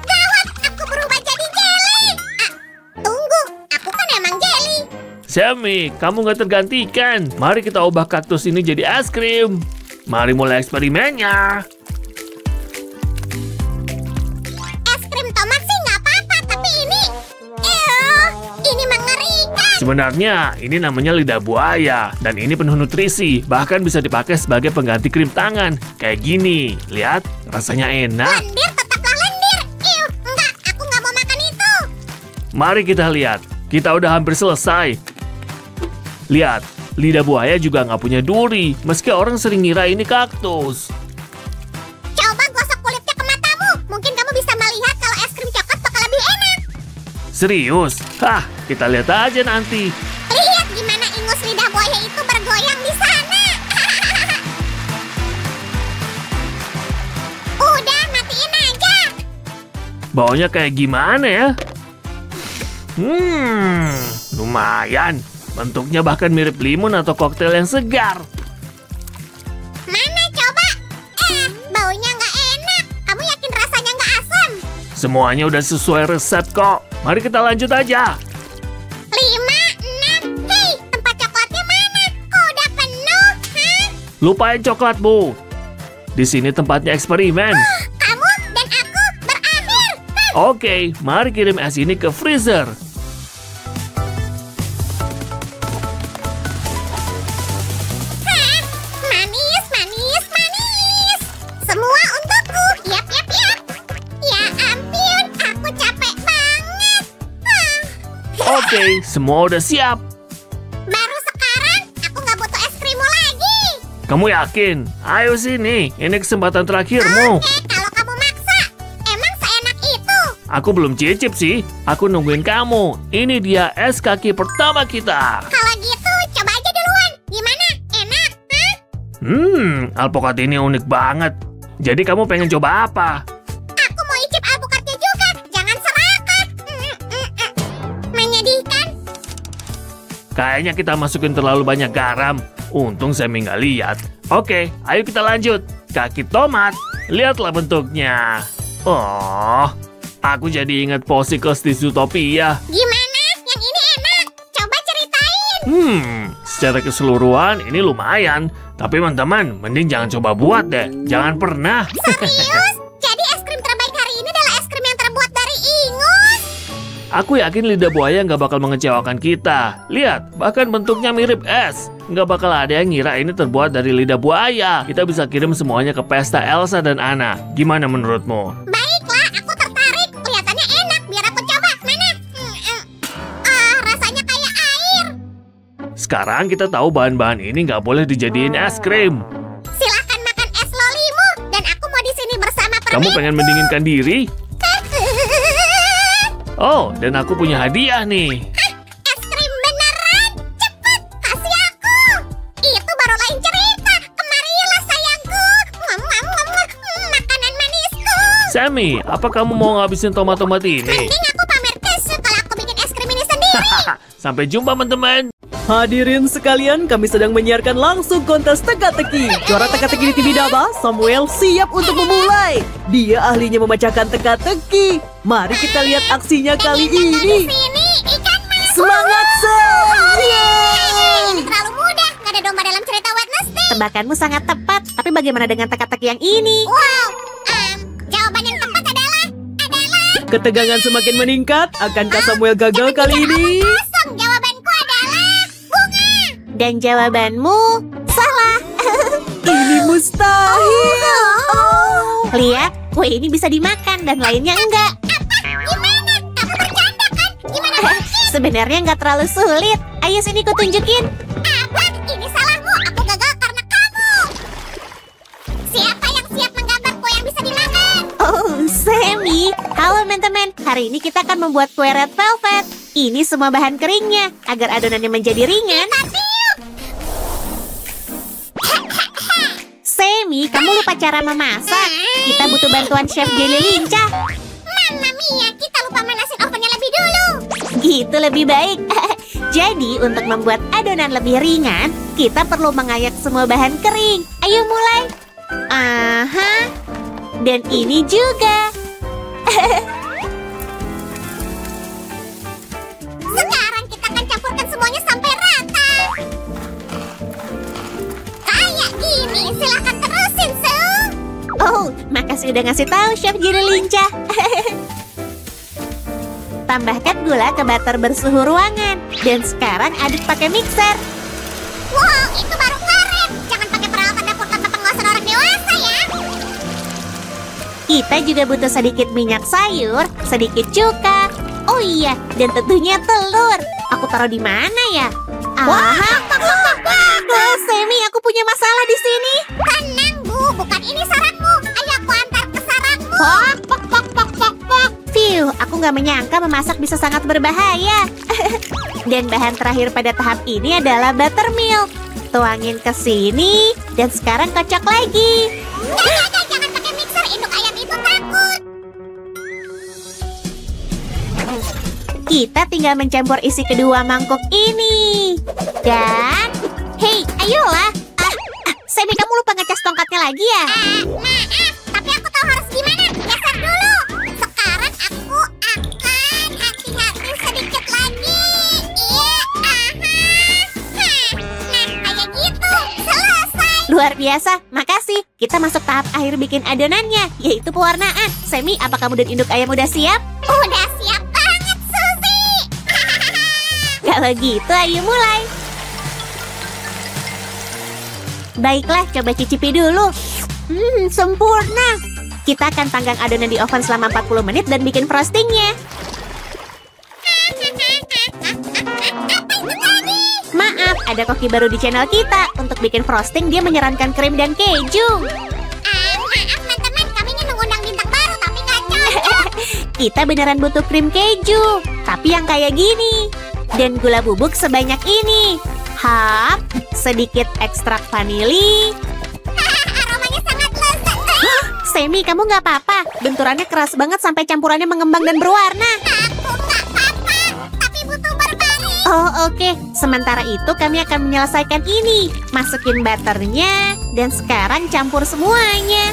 Gawat, aku berubah jadi jelly. Tunggu, aku kan emang jelly. Sammy, kamu nggak tergantikan. Mari kita ubah kaktus ini jadi es krim. Mari mulai eksperimennya. Es krim tomat sih nggak apa-apa, tapi ini... ini mengerikan. Sebenarnya ini namanya lidah buaya. Dan ini penuh nutrisi. Bahkan bisa dipakai sebagai pengganti krim tangan. Kayak gini. Lihat, rasanya enak. Lendir tetaplah lendir. Enggak, aku nggak mau makan itu. Mari kita lihat. Kita udah hampir selesai. Lihat, lidah buaya juga nggak punya duri. Meski orang sering ngira ini kaktus. Coba gosok kulitnya ke matamu. Mungkin kamu bisa melihat kalau es krim coklat bakal lebih enak. Serius? Kita lihat aja nanti. Lihat gimana ingus lidah buaya itu bergoyang di sana. Udah, matiin aja. Baunya kayak gimana ya? Lumayan. Bentuknya bahkan mirip limun atau koktail yang segar. Mana coba? Baunya nggak enak. Kamu yakin rasanya nggak asam? Semuanya udah sesuai resep kok. Mari kita lanjut aja. 5, 6. Hei, tempat coklatnya mana? Kok udah penuh? Hah? Lupain coklat, Bu. Di sini tempatnya eksperimen. Kamu dan aku berakhir. Oke, mari kirim es ini ke freezer. Manis, manis, manis. Semua untukku. Yap, yap, yap. Ya ampun, aku capek banget. Oke, semua udah siap. Baru sekarang, aku nggak butuh es krimmu lagi. Kamu yakin? Ayo sini, ini kesempatan terakhirmu. Oke, kalau kamu maksa. Emang seenak itu? Aku belum cicip sih. Aku nungguin kamu. Ini dia es kaki pertama kita. Kalau gitu, coba aja duluan. Gimana? Enak? Hah? Alpukat ini unik banget. Jadi kamu pengen coba apa? Aku mau icip alpukatnya juga. Jangan serakah. Menyedihkan. Kayaknya kita masukin terlalu banyak garam. Untung saya nggak lihat. Oke, ayo kita lanjut. Kaki tomat. Lihatlah bentuknya. Oh, aku jadi ingat Popsicles di Zootopia. Gimana? Yang ini enak. Coba ceritain. Secara keseluruhan ini lumayan. Tapi teman-teman, mending jangan coba buat deh. Jangan pernah. Serius? Jadi es krim terbaik hari ini adalah es krim yang terbuat dari ingus? Aku yakin lidah buaya nggak bakal mengecewakan kita. Lihat, bahkan bentuknya mirip es. Nggak bakal ada yang ngira ini terbuat dari lidah buaya. Kita bisa kirim semuanya ke pesta Elsa dan Anna. Gimana menurutmu? Baiklah, aku tertarik. Kelihatannya enak. Biar aku coba. Mana? Rasanya kayak air. Sekarang kita tahu bahan-bahan ini nggak boleh dijadiin es krim. Silahkan makan es lolimu. Dan aku mau di sini bersama permen. Kamu pengen mendinginkan diri? Oh, dan aku punya hadiah nih. Es krim beneran? Cepat, kasih aku. Itu baru lain cerita. Kemarilah sayangku. Makanan manisku. Sammy, apa kamu mau ngabisin tomat-tomat ini? Mending aku pamer tisu kalau aku bikin es krim ini sendiri. Sampai jumpa teman-teman. Hadirin sekalian, kami sedang menyiarkan langsung kontes teka-teki. Juara teka-teki di TV Daba, Samuel siap untuk memulai. Dia ahlinya memecahkan teka-teki. Mari kita lihat aksinya kali ini. Sini, ikan mas. Semangat, Sam! Ini terlalu mudah. Gak ada domba dalam cerita Wednesday. Tebakanmu sangat tepat, tapi bagaimana dengan teka-teki yang ini? Wow. Jawaban yang tepat adalah Ketegangan semakin meningkat. Akankah Samuel gagal kali ini? kosong. Jawabanku adalah bunga. Dan jawabanmu salah. Ini mustahil. Lihat, kue ini bisa dimakan dan lainnya enggak. Gimana? Kamu bercanda kan? Gimana mungkin? Sebenarnya nggak terlalu sulit. Ayo sini ku tunjukin. Apa? Ini salahmu. Aku gagal karena kamu. Siapa yang siap menggambar kue yang bisa dimakan? Oh, Sammy. Halo teman-teman. Hari ini kita akan membuat kue red velvet. Ini semua bahan keringnya agar adonannya menjadi ringan. Sammy, kamu lupa cara memasak. Kita butuh bantuan Chef Jelly Lincah. Mamma mia, kita lupa manasin ovennya lebih dulu. Gitu lebih baik. Jadi, untuk membuat adonan lebih ringan, kita perlu mengayak semua bahan kering. Ayo mulai. Aha. Dan ini juga. Sekarang kita akan campurkan semuanya sampai rata. Kayak gini, silahkan terusin, Su. Oh, makasih udah ngasih tahu Chef Jelly Lincah. Tambahkan gula ke butter bersuhu ruangan. Dan sekarang aduk pakai mixer. Wow, itu baru keren. Jangan pakai peralatan dapur tanpa pengawasan orang dewasa ya. Kita juga butuh sedikit minyak sayur, sedikit cuka. Oh iya, dan tentunya telur. Aku taruh di mana ya? Aha. Oh, Sammy, aku punya masalah di sini. Tenang, Bu. Bukan ini sarangmu. Ayo aku antar ke sarangmu. Phew, aku nggak menyangka memasak bisa sangat berbahaya. Dan bahan terakhir pada tahap ini adalah buttermilk. Tuangin ke sini, dan sekarang kocok lagi. Jangan pakai mixer. Induk ayam itu takut. Kita tinggal mencampur isi kedua mangkuk ini. Dan, hey, ayolah. Sammy, kamu lupa ngecas tongkatnya lagi ya? Maaf, tapi aku tahu harus gimana. Geser dulu. Sekarang aku akan hati-hati sedikit lagi. Iya, nah, kayak gitu. Selesai. Luar biasa, makasih. Kita masuk tahap akhir bikin adonannya, yaitu pewarnaan. Sammy, apa kamu dan induk ayam udah siap? Udah siap banget, Suzy. Kalau gitu, ayo mulai. Baiklah, coba cicipi dulu. Sempurna. Kita akan panggang adonan di oven selama 40 menit dan bikin frostingnya. Maaf, ada koki baru di channel kita. Untuk bikin frosting, dia menyarankan krim dan keju. Maaf, teman-teman. Kami ingin mengundang bintang baru, tapi nggak cocok. Kita beneran butuh krim keju, tapi yang kayak gini. Dan gula bubuk sebanyak ini. Hap, sedikit ekstrak vanili. Aromanya sangat lezat. Sammy, kamu nggak apa-apa. Benturannya keras banget sampai campurannya mengembang dan berwarna. Aku nggak apa-apa, tapi butuh berbalik. Oh, oke. Sementara itu kami akan menyelesaikan ini. Masukin butternya, dan sekarang campur semuanya.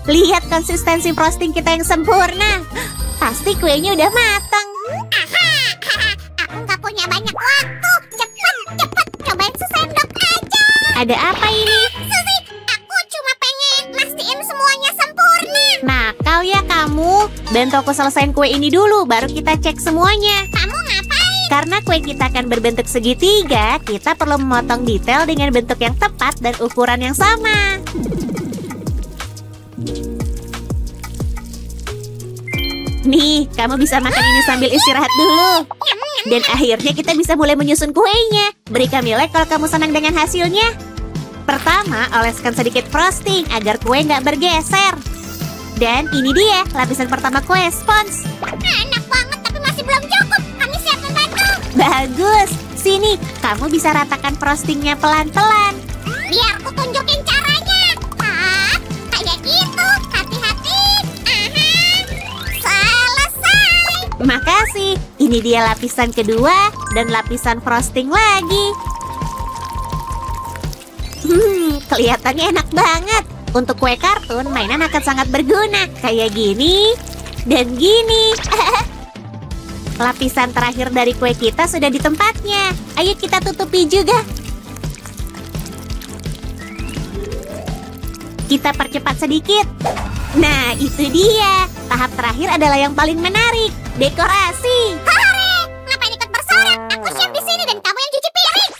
Lihat konsistensi frosting kita yang sempurna. Pasti kuenya udah matang. Aku nggak punya banyak waktu. Cepat, cobain sesendok aja. Ada apa ini? Suzy, aku cuma pengen mastiin semuanya sempurna. Nakal ya kamu. Bantu aku selesain kue ini dulu, baru kita cek semuanya. Kamu ngapain? Karena kue kita akan berbentuk segitiga, kita perlu memotong detail dengan bentuk yang tepat dan ukuran yang sama. Nih, kamu bisa makan ini sambil istirahat dulu. Dan akhirnya kita bisa mulai menyusun kuenya. Beri kami like kalau kamu senang dengan hasilnya. Pertama, oleskan sedikit frosting agar kue nggak bergeser. Dan ini dia, lapisan pertama kue spons. Enak banget, tapi masih belum cukup. Kami siap membantu. Bagus. Sini, kamu bisa ratakan frostingnya pelan-pelan. Biar aku tunjukin caranya. Kayak gitu. Hati-hati. Selesai. Makasih. Ini dia lapisan kedua dan lapisan frosting lagi. Kelihatannya enak banget. Untuk kue kartun, mainan akan sangat berguna. Kayak gini dan gini. Lapisan terakhir dari kue kita sudah di tempatnya. Ayo kita tutupi juga. Kita percepat sedikit. Nah, itu dia. Tahap terakhir adalah yang paling menarik. Dekorasi. Hore! Ngapain ikut bersorak? Aku siap di sini dan kamu yang cuci piring.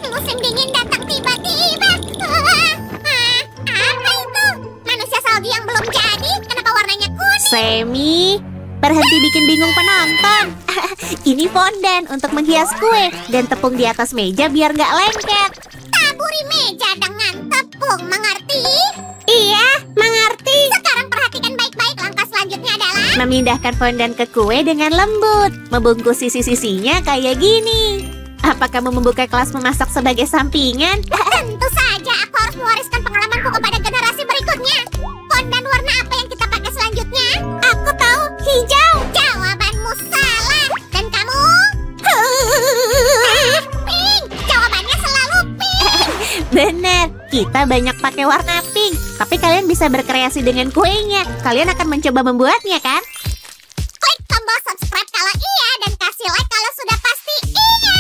Musim dingin datang tiba-tiba. Apa itu? Manusia salju yang belum jadi? Kenapa warnanya kuning? Semi, berhenti bikin bingung penonton. Ini fondan untuk menghias kue dan tepung di atas meja biar nggak lengket. Taburi meja dengan tepung, mengerti? Iya, mengerti. Sekarang perhatikan baik-baik. Langkah selanjutnya adalah Memindahkan fondan ke kue dengan lembut. Membungkus sisi-sisinya kayak gini. Apa kamu membuka kelas memasak sebagai sampingan? tentu saja aku harus mewariskan pengalamanku kepada generasi berikutnya. Fondan warna apa yang kita pakai selanjutnya? Aku tahu, hijau. Jawabanmu salah. Dan kamu? Pink. Jawabannya selalu pink. Bener, kita banyak pakai warna pink. Tapi kalian bisa berkreasi dengan kuenya. Kalian akan mencoba membuatnya, kan? Klik tombol subscribe kalau iya dan kasih like kalau sudah pasti iya.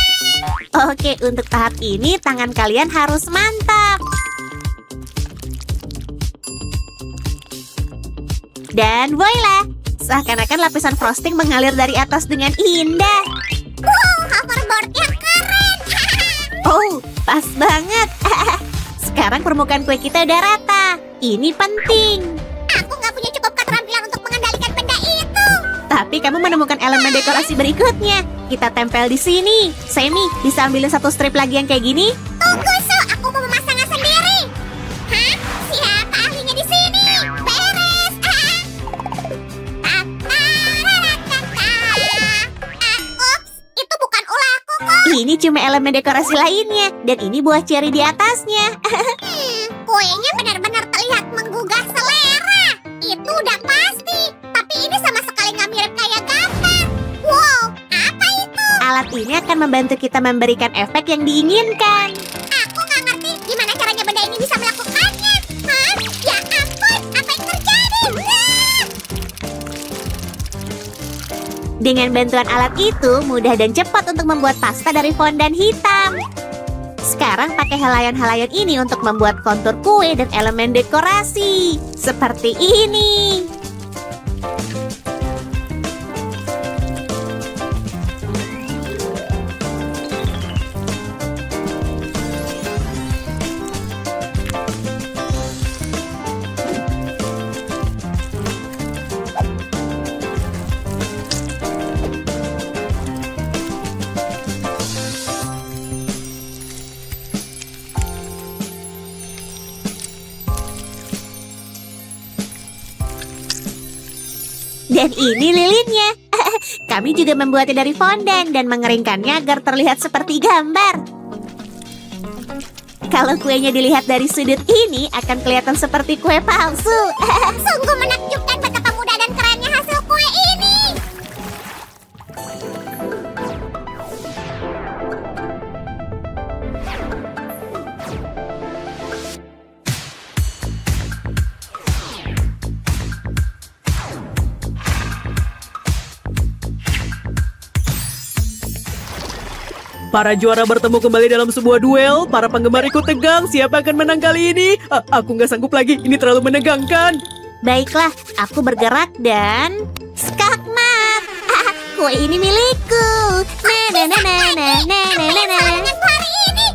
Oke, untuk tahap ini tangan kalian harus mantap. Dan voila, seakan-akan lapisan frosting mengalir dari atas dengan indah. Wow, hoverboardnya keren. Oh, pas banget. Sekarang permukaan kue kita udah rata. Ini penting. Aku nggak punya cukup keterampilan untuk mengendalikan benda itu. Tapi kamu menemukan elemen dekorasi berikutnya. Kita tempel di sini. Semi, bisa ambilin satu strip lagi yang kayak gini? Tunggu, Su. Aku mau memasangnya sendiri. Hah? Siapa ahlinya di sini? Beres. Ups, itu bukan ulahku kok. Ini cuma elemen dekorasi lainnya. Dan ini buah ceri di atasnya. Kuenya benar-benar terlihat menggugah selera. Itu udah pasti. Tapi ini sama sekali nggak mirip kayak gambar. Wow, apa itu? Alat ini akan membantu kita memberikan efek yang diinginkan. Aku nggak ngerti gimana caranya benda ini bisa melakukannya. Hah? Ya ampun, apa yang terjadi? Dengan bantuan alat itu, mudah dan cepat untuk membuat pasta dari fondan hitam. Sekarang pakai halayan-halayan ini untuk membuat kontur kue dan elemen dekorasi. Seperti ini. Dan ini lilinnya. Kami juga membuatnya dari fondan dan mengeringkannya agar terlihat seperti gambar. Kalau kuenya dilihat dari sudut ini, akan kelihatan seperti kue palsu. Sungguh menakjubkan betapa mudah dan kerennya hasil kue ini. Para juara bertemu kembali dalam sebuah duel. Para penggemar ikut tegang. Siapa akan menang kali ini? Aku nggak sanggup lagi. Ini terlalu menegangkan. Baiklah, aku bergerak dan... skakmat! Kue ini milikku. Hari ini,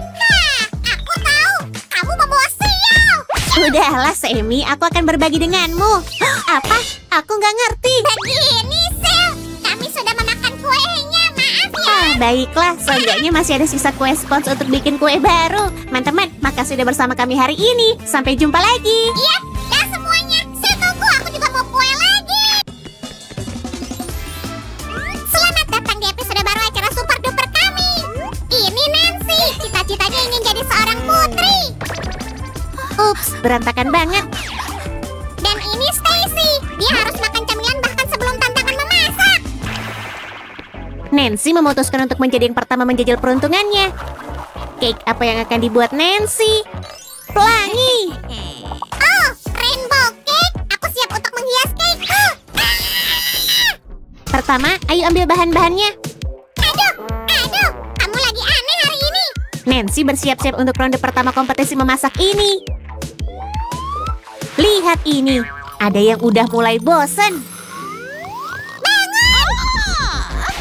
aku tahu kamu membawa sial. Udahlah, Semi. Aku akan berbagi denganmu. Apa? Aku nggak ngerti. Begini, Sil. Kami sudah memakan kuenya. Maaf ya. Baiklah, seenggaknya masih ada sisa kue spons untuk bikin kue baru. Teman-teman, makasih sudah bersama kami hari ini. Sampai jumpa lagi. Iya, dah semuanya. Sil, tunggu. Aku juga mau kue lagi. Selamat datang di episode baru acara Super Duper kami. Ini Nancy. Cita-citanya ingin jadi seorang putri. Ups, berantakan banget. Dan ini Stacy. Dia harus makan camilan bahkan sebelum tantangan memasak. Nancy memutuskan untuk menjadi yang pertama menjajal peruntungannya. Cake apa yang akan dibuat Nancy? Pelangi! Oh, rainbow cake. Aku siap untuk menghias cake. Pertama, ayo ambil bahan-bahannya. Aduh, kamu lagi aneh hari ini. Nancy bersiap-siap untuk ronde pertama kompetisi memasak ini. Lihat ini, ada yang udah mulai bosen.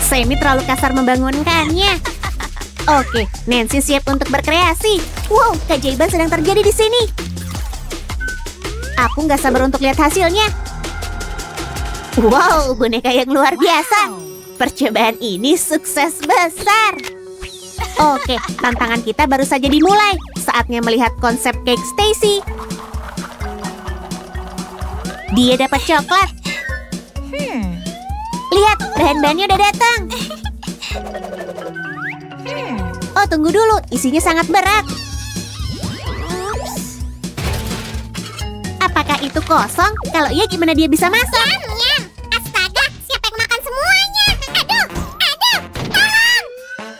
Semi terlalu kasar membangunkannya. Oke, Nancy siap untuk berkreasi. Wow, keajaiban sedang terjadi di sini. Aku nggak sabar untuk lihat hasilnya. Wow, boneka yang luar biasa. Percobaan ini sukses besar. Oke, tantangan kita baru saja dimulai. Saatnya melihat konsep cake Stacy. Dia dapat coklat. Lihat, bahan-bahannya udah datang. Oh, tunggu dulu. Isinya sangat berat. Apakah itu kosong? Kalau iya, gimana dia bisa masak? Nyam. Astaga, siapa yang makan semuanya? Aduh, tolong.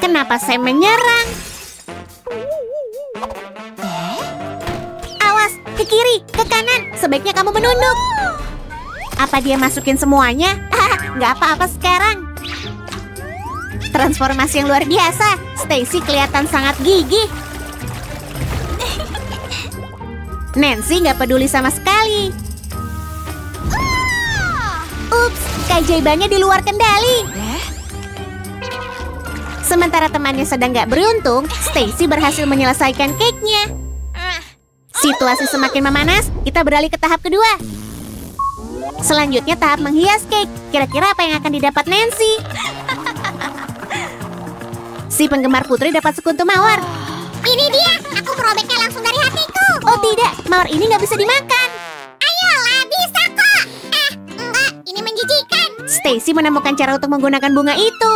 Kenapa Sam menyerang? Awas, ke kiri, ke kanan. Sebaiknya kamu menunduk. Apa dia masukin semuanya? Nggak apa-apa sekarang. Transformasi yang luar biasa. Stacy kelihatan sangat gigih. Nancy nggak peduli sama sekali. Ups, keajaibannya di luar kendali. Sementara temannya sedang nggak beruntung, Stacy berhasil menyelesaikan cake-nya. Situasi semakin memanas, kita beralih ke tahap kedua. Selanjutnya tahap menghias cake. Kira-kira apa yang akan didapat Nancy? Si penggemar putri dapat sekuntum mawar. Ini dia, aku merobeknya langsung dari hatiku. Oh tidak, mawar ini nggak bisa dimakan. Ayolah, bisa kok. Enggak, ini menjijikan. Stacy menemukan cara untuk menggunakan bunga itu.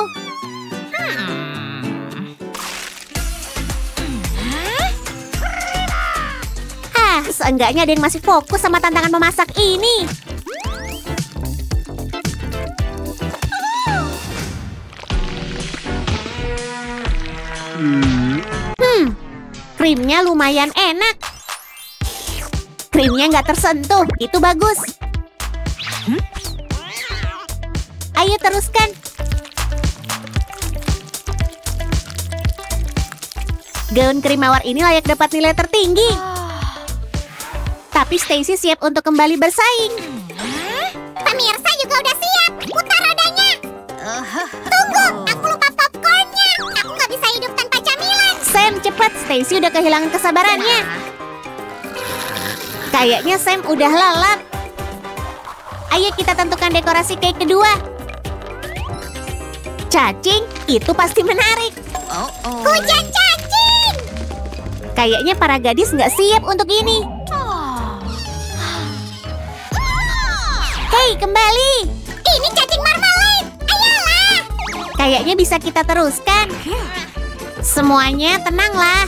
Seenggaknya ada yang masih fokus sama tantangan memasak ini. Krimnya lumayan enak. Krimnya nggak tersentuh, itu bagus. Ayo teruskan. Gaun krim mawar ini layak dapat nilai tertinggi. Tapi Stacy siap untuk kembali bersaing. Pemirsa juga udah siap. Putar rodanya. Tunggu, aku lupa popcornnya. Aku nggak bisa hidup tanpa camilan. Sam, cepat. Stacy udah kehilangan kesabarannya. Kayaknya Sam udah lalap. Ayo kita tentukan dekorasi cake kedua. Cacing, itu pasti menarik. Hujan cacing. Kayaknya para gadis nggak siap untuk ini. Hei, kembali. Ini cacing marmalade. Ayolah. Kayaknya bisa kita teruskan. Semuanya tenanglah.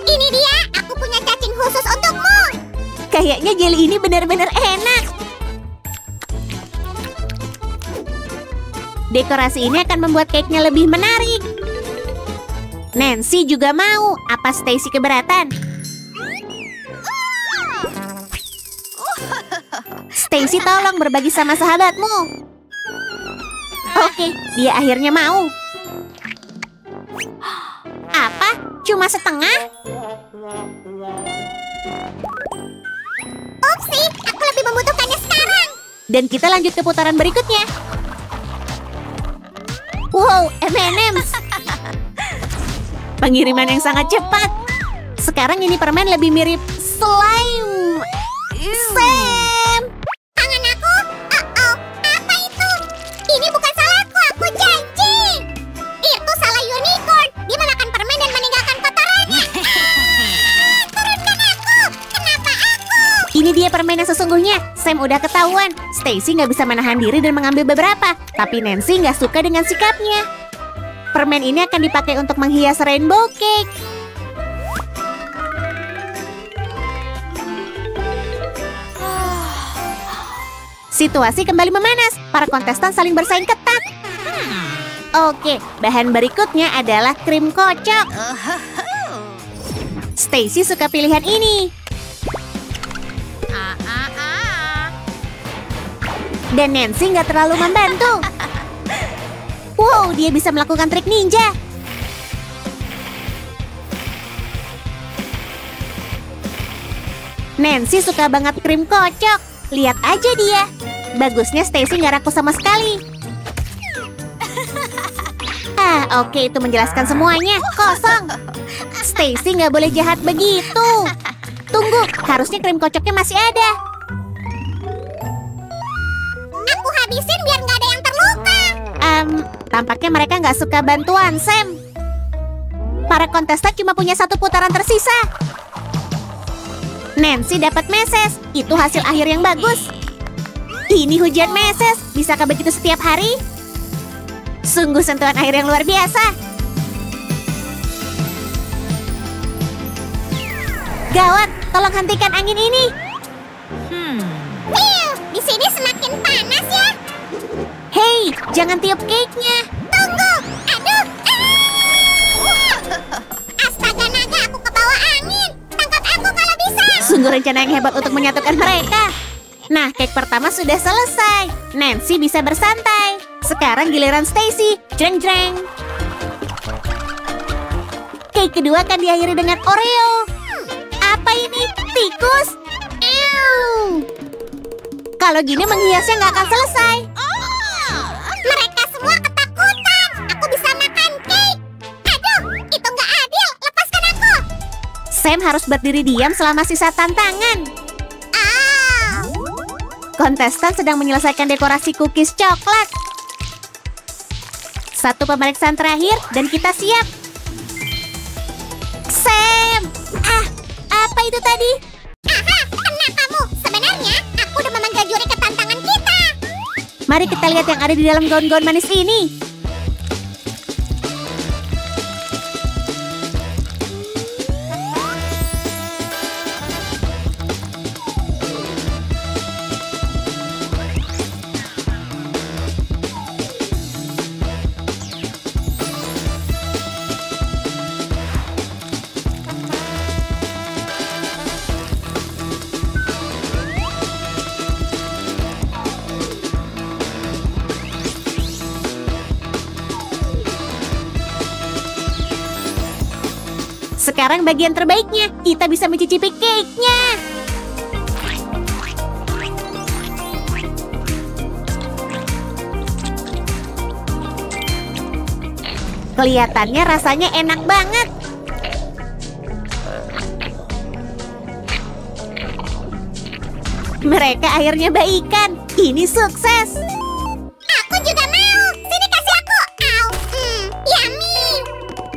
Ini dia, aku punya cacing khusus untukmu. Kayaknya jelly ini benar-benar enak. Dekorasi ini akan membuat cake-nya lebih menarik. Nancy juga mau. Apa Stacy keberatan? Stacy, tolong berbagi sama sahabatmu. Oke, dia akhirnya mau. Cuma setengah? Upsi, aku lebih membutuhkannya sekarang. Dan kita lanjut ke putaran berikutnya. Wow, M&M's. Pengiriman yang sangat cepat. Sekarang ini permen lebih mirip slime. Sam! Tangan aku? Oh, apa itu? Ini bukan salahku, aku janji. Itu salah unicorn. Dia memakan permen dan meninggalkan kotorannya. Turunkan aku. Kenapa aku? Ini dia permen yang sesungguhnya. Sam udah ketahuan. Stacy nggak bisa menahan diri dan mengambil beberapa. Tapi Nancy nggak suka dengan sikapnya. Permen ini akan dipakai untuk menghias rainbow cake. Situasi kembali memanas. Para kontestan saling bersaing ketat. Oke, bahan berikutnya adalah krim kocok. Stacy suka pilihan ini. Dan Nancy nggak terlalu membantu. Wow, dia bisa melakukan trik ninja. Nancy suka banget krim kocok. Lihat aja dia. Bagusnya Stacy nggak rakus sama sekali. Oke, itu menjelaskan semuanya. Kosong. Stacy nggak boleh jahat begitu. Tunggu, harusnya krim kocoknya masih ada. Aku habisin biar nggak ada yang terluka. Tampaknya mereka nggak suka bantuan, Sam. Para kontestan cuma punya satu putaran tersisa. Nancy dapat meses. Itu hasil akhir yang bagus. Ini hujan meses. Bisakah begitu setiap hari? Sungguh sentuhan air yang luar biasa. Gawat, tolong hentikan angin ini. Di sini semakin panas ya. Hei, jangan tiup cake-nya. Tunggu. Aduh. Astaga naga, aku ke bawah angin. Tangkap aku kalau bisa. Sungguh rencana yang hebat untuk menyatukan mereka. Nah, cake pertama sudah selesai. Nancy bisa bersantai. Sekarang giliran Stacy. Jreng-jreng. Cake kedua akan diakhiri dengan Oreo. Apa ini? Tikus? Ew. Kalau gini menghiasnya nggak akan selesai. Mereka semua ketakutan. Aku bisa makan cake. Aduh, itu nggak adil. Lepaskan aku. Sam harus berdiri diam selama sisa tantangan. Kontestan sedang menyelesaikan dekorasi cookies coklat. Satu pemeriksaan terakhir dan kita siap. Sam! Apa itu tadi? Aha, kena kamu. Sebenarnya, aku udah memanggil juri ke tantangan kita. Mari kita lihat yang ada di dalam gaun-gaun manis ini. Sekarang bagian terbaiknya, kita bisa mencicipi cake-nya. Kelihatannya rasanya enak banget. Mereka akhirnya baikan. Ini sukses. Aku juga mau. Sini kasih aku. Au. Yummy.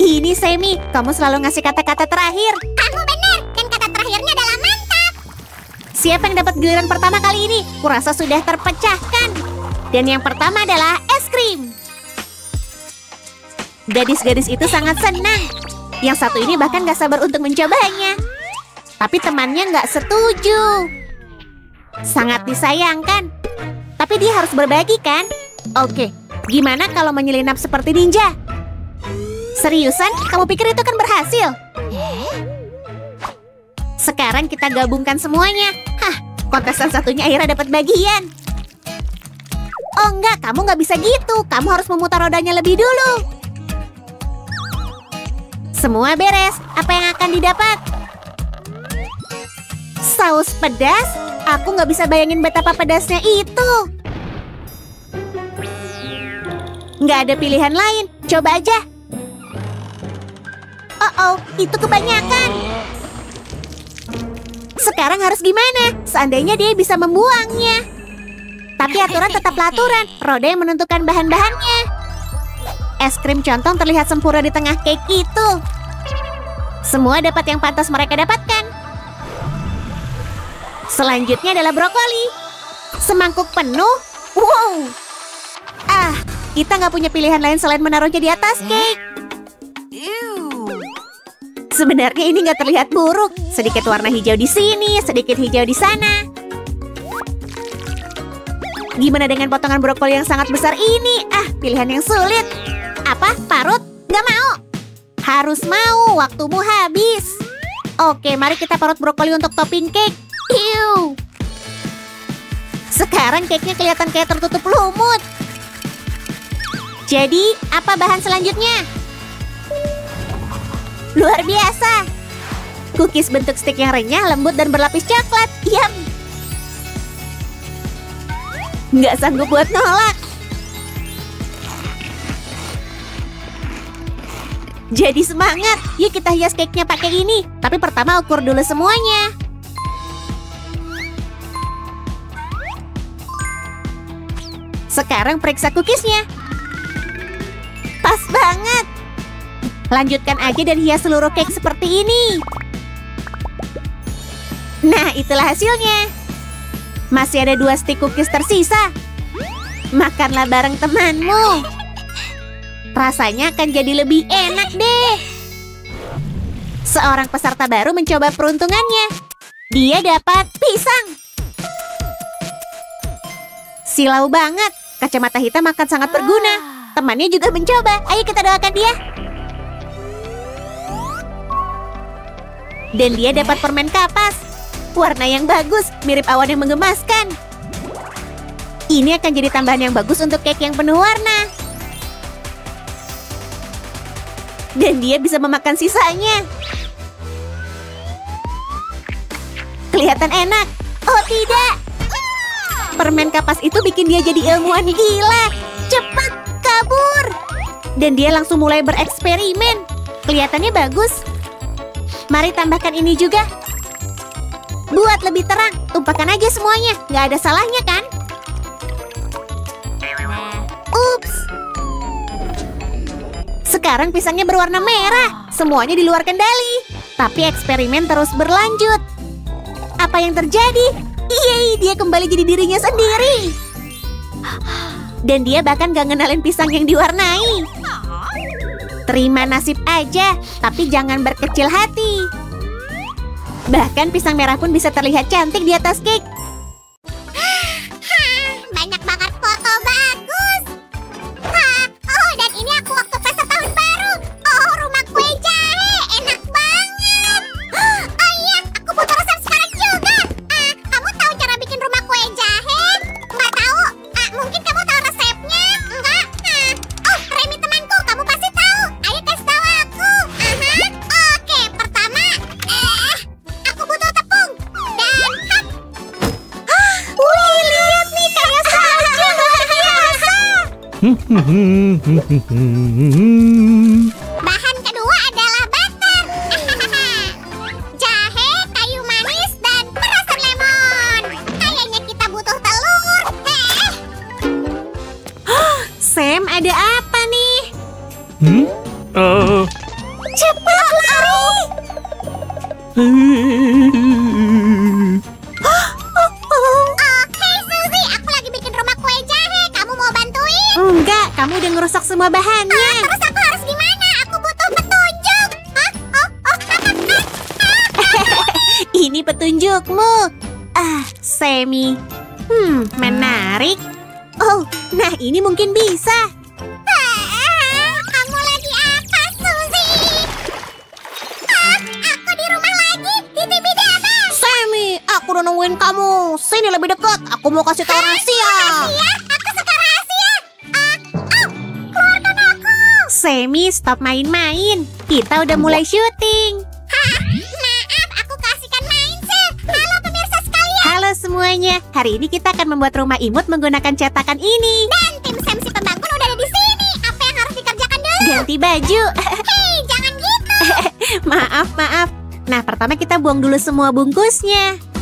Ini Sammy, kamu selalu ngasih kata-kata terakhir. Kamu benar. Dan kata terakhirnya adalah mantap. Siapa yang dapat giliran pertama kali ini? Kurasa sudah terpecahkan. Dan yang pertama adalah es krim. Gadis-gadis itu sangat senang. Yang satu ini bahkan gak sabar untuk mencobanya. Tapi temannya gak setuju. Sangat disayangkan. Tapi dia harus berbagi kan? Oke, gimana kalau menyelinap seperti ninja? Seriusan? Kamu pikir itu kan berhasil? Sekarang kita gabungkan semuanya. Kontestan satunya akhirnya dapat bagian. Oh enggak, kamu nggak bisa gitu. Kamu harus memutar rodanya lebih dulu. Semua beres. Apa yang akan didapat? Saus pedas? Aku nggak bisa bayangin betapa pedasnya itu. Nggak ada pilihan lain. Coba aja. Oh, itu kebanyakan. Sekarang harus gimana? Seandainya dia bisa membuangnya. Tapi aturan tetaplah aturan. Roda yang menentukan bahan-bahannya. Es krim contong terlihat sempurna di tengah cake itu. Semua dapat yang pantas mereka dapatkan. Selanjutnya adalah brokoli. Semangkuk penuh. Wow. Kita nggak punya pilihan lain selain menaruhnya di atas cake. Sebenarnya ini nggak terlihat buruk. Sedikit warna hijau di sini, sedikit hijau di sana. Gimana dengan potongan brokoli yang sangat besar ini? Pilihan yang sulit. Apa? Parut? Nggak mau. Harus mau, waktumu habis. Oke, mari kita parut brokoli untuk topping cake. Ew. Sekarang cake-nya kelihatan kayak tertutup lumut. Jadi, apa bahan selanjutnya? Luar biasa. Cookies bentuk stik yang renyah, lembut, dan berlapis coklat. Yum. Nggak sanggup buat nolak. Jadi semangat. Yuk kita hias cake-nya pakai ini. Tapi pertama ukur dulu semuanya. Sekarang periksa cookiesnya. Pas banget. Lanjutkan aja dan hias seluruh cake seperti ini. Nah, itulah hasilnya. Masih ada 2 stik cookies tersisa. Makanlah bareng temanmu. Rasanya akan jadi lebih enak deh. Seorang peserta baru mencoba peruntungannya. Dia dapat pisang. Silau banget. Kacamata hitam akan sangat berguna. Temannya juga mencoba. Ayo kita doakan dia. Dan dia dapat permen kapas. Warna yang bagus, mirip awan yang menggemaskan. Ini akan jadi tambahan yang bagus untuk cake yang penuh warna. Dan dia bisa memakan sisanya. Kelihatan enak. Oh tidak. Permen kapas itu bikin dia jadi ilmuwan gila. Cepat, kabur. Dan dia langsung mulai bereksperimen. Kelihatannya bagus. Mari tambahkan ini juga. Buat lebih terang, tumpahkan aja semuanya. Nggak ada salahnya kan? Ups. Sekarang pisangnya berwarna merah. Semuanya di luar kendali. Tapi eksperimen terus berlanjut. Apa yang terjadi? Yeay, dia kembali jadi dirinya sendiri. Dan dia bahkan gak ngenalin pisang yang diwarnai. Terima nasib aja, tapi jangan berkecil hati. Bahkan pisang merah pun bisa terlihat cantik di atas cake. Banyak banget foto bagus. Oh, dan ini aku waktu pesta tahun baru. Oh, rumah kue jahe, enak banget. Oh iya, aku butuh resep sekarang juga. Kamu tahu cara bikin rumah kue jahe? Nggak tahu. Mungkin kamu tahu resepnya? Enggak. Oh, Remy temanku, kamu pasti tahu. Ayo kasih tahu aku. Oke, pertama, aku butuh tepung dan hap. Wih, lihat nih kayak salju luar biasa. Bahan kedua adalah butter. Jahe, kayu manis, dan perasan lemon. Kayaknya kita butuh telur. Sam, ada apa nih? Cepat lari. Oke, Suzy, aku lagi bikin rumah kue jahe. Kamu mau bantuin? Enggak, kamu udah ngerusak semua bahannya. Terus aku harus gimana? Aku butuh petunjuk. Ini petunjukmu. Semi. Menarik. Oh, nah ini mungkin bisa. Kamu lagi apa, Suzy? Aku di rumah lagi, di TV Daba. Semi, aku udah nungguin kamu. Sini lebih dekat, aku mau kasih tahu rahasia. Rahasia? Aku suka rahasia. Keluarkan aku. Semi, stop main-main. Kita udah mulai syuting. Maaf, aku kasihkan mindset. Halo pemirsa sekalian. Halo semuanya. Hari ini kita akan membuat rumah imut menggunakan cetakan ini. Dan tim Semsi Pembangun udah ada di sini. Apa yang harus dikerjakan dulu? Ganti baju. Hei, jangan gitu. Maaf. Nah, pertama kita buang dulu semua bungkusnya.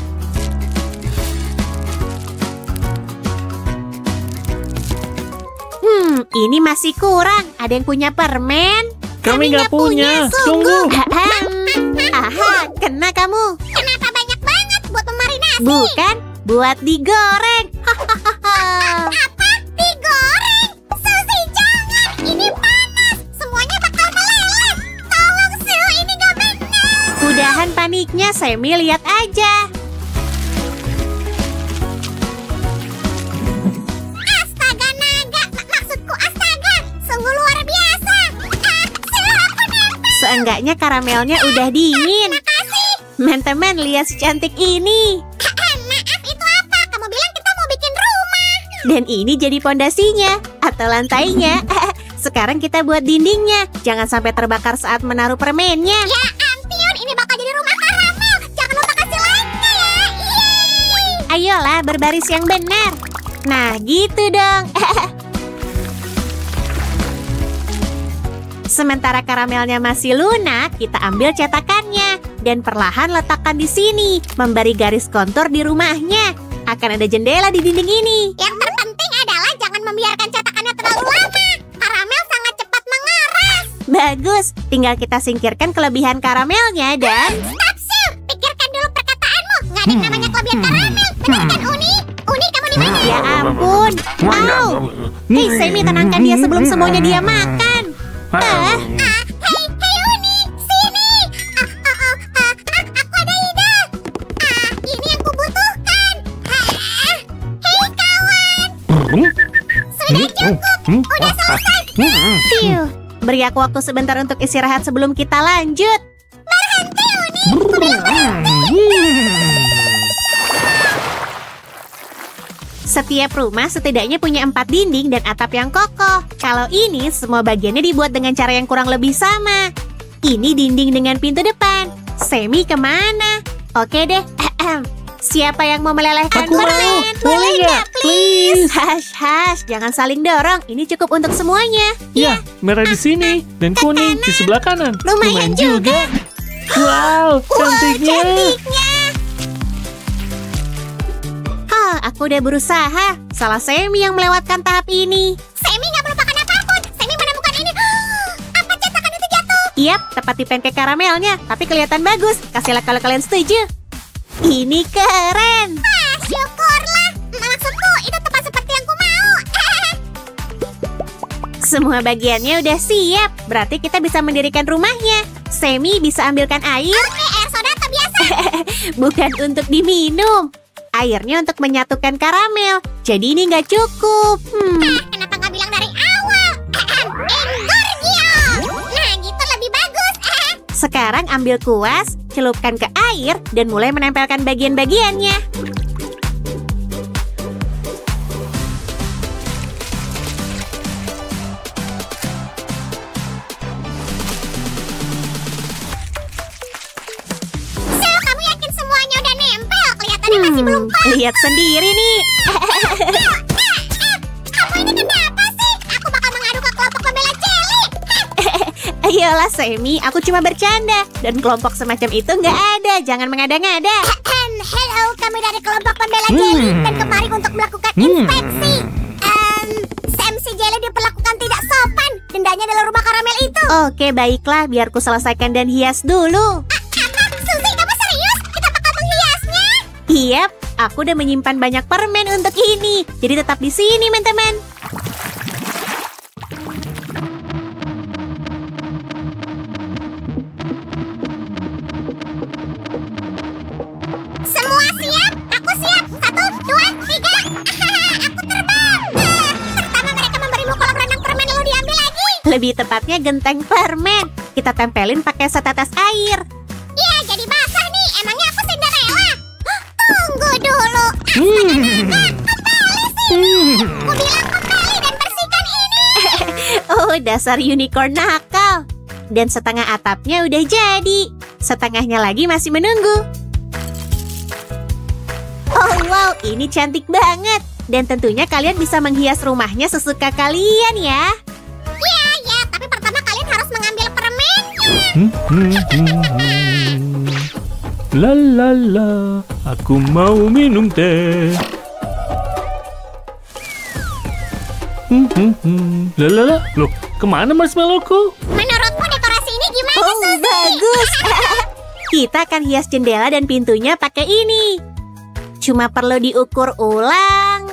Ini masih kurang. Ada yang punya permen? Kami nggak punya. Sungguh. Aha, kena kamu. Kenapa banyak banget buat memarinasi? Bukan, buat digoreng. Apa? Digoreng? Susi, jangan. Ini panas. Semuanya bakal meleleh. Tolong, Su. Ini gak benar. Udahan paniknya, Semi, lihat aja. Astaga naga. Maksudku astaga. Sungguh luar biasa. Su, aku nempel. Seenggaknya karamelnya udah dingin. Makasih. Teman-teman, lihat secantik ini. Maaf, itu apa? Kamu bilang kita mau bikin rumah. Dan ini jadi pondasinya atau lantainya. Sekarang kita buat dindingnya. Jangan sampai terbakar saat menaruh permennya. Ya ampun, ini bakal jadi rumah karamel. Jangan lupa kasih like-nya ya. Yeay. Ayolah, berbaris yang benar. Nah, gitu dong. Sementara karamelnya masih lunak, kita ambil cetakannya dan perlahan letakkan di sini, memberi garis kontur di rumahnya. Akan ada jendela di dinding ini. Yang terpenting adalah jangan membiarkan cetakannya terlalu lama. Karamel sangat cepat mengeras. Bagus, tinggal kita singkirkan kelebihan karamelnya dan... Stop, Su. Pikirkan dulu perkataanmu. Nggak ada yang namanya kelebihan karamel. Benar kan, Uni? Uni, kamu di mana? Ya ampun. Au. Hei, Semi, tenangkan dia sebelum semuanya dia makan. Hei Uni, sini. Aku ada ide. Ini yang kubutuhkan. Hei kawan. Sudah cukup. Udah selesai. Fiu, beri aku waktu sebentar untuk istirahat sebelum kita lanjut. Berhenti, Uni. Aku bilang berhenti. Setiap rumah setidaknya punya 4 dinding dan atap yang kokoh. Kalau ini, semua bagiannya dibuat dengan cara yang kurang lebih sama. Ini dinding dengan pintu depan. Semi kemana? Oke deh. Siapa yang mau melelehkan Aku mau. permen? Boleh nggak? Please. Hush, jangan saling dorong. Ini cukup untuk semuanya. Ya, merah di sini dan kuning di sebelah kanan. Lumayan juga. Wow, cantiknya. Aku udah berusaha. Salah Semi yang melewatkan tahap ini. Semi nggak melupakan apapun. Semi menemukan ini. Apa cetakan itu jatuh? Yap, tepat di pancake karamelnya. Tapi kelihatan bagus. Kasih like kalau kalian setuju. Ini keren. Syukurlah. Maksudku itu tepat seperti yang ku mau. Semua bagiannya udah siap. Berarti kita bisa mendirikan rumahnya. Semi bisa ambilkan air. Air soda atau biasa? Bukan untuk diminum. Airnya untuk menyatukan karamel. Jadi ini nggak cukup. Kenapa nggak bilang dari awal? Engorgio. Nah, gitu lebih bagus. Sekarang ambil kuas, celupkan ke air, dan mulai menempelkan bagian-bagiannya. So, kamu yakin semuanya udah nempel? Kelihatannya masih belum pas. Lihat sendiri nih. Kamu ini kenapa sih? Aku bakal mengadu ke kelompok pembela Jelly. Ayolah Semi, aku cuma bercanda. Dan kelompok semacam itu nggak ada. Jangan mengada-ngada. Hello, kami dari kelompok pembela Jelly dan kemari untuk melakukan inspeksi. Semsi Jelly diperlakukan tidak sopan. Dendanya dalam rumah karamel itu. Oke, baiklah. Biar ku selesaikan dan hias dulu. Susi, kamu serius? Kita bakal menghiasnya? Yap, aku udah menyimpan banyak permen untuk ini. Jadi tetap di sini, teman-teman. Semua siap? Aku siap. 1, 2, 3. Aku terbang. Pertama mereka memberimu kolam renang permen lalu diambil lagi. Lebih tepatnya genteng permen. Kita tempelin pakai setetes air. Ya, jadi basah nih. Emangnya aku Cinderella? Tunggu dulu. Kembali sini. Aku bilang kembali dan bersihkan ini. Udah dasar unicorn nakal. Dan setengah atapnya udah jadi. Setengahnya lagi masih menunggu. Oh wow, ini cantik banget. Dan tentunya kalian bisa menghias rumahnya sesuka kalian ya. Ya, tapi pertama kalian harus mengambil permennya. La la la, aku mau minum teh. La la la, loh, kemana marshmallowku? Menurutmu dekorasi ini gimana, Oh, Suzy? bagus. Kita akan hias jendela dan pintunya pakai ini. Cuma perlu diukur ulang.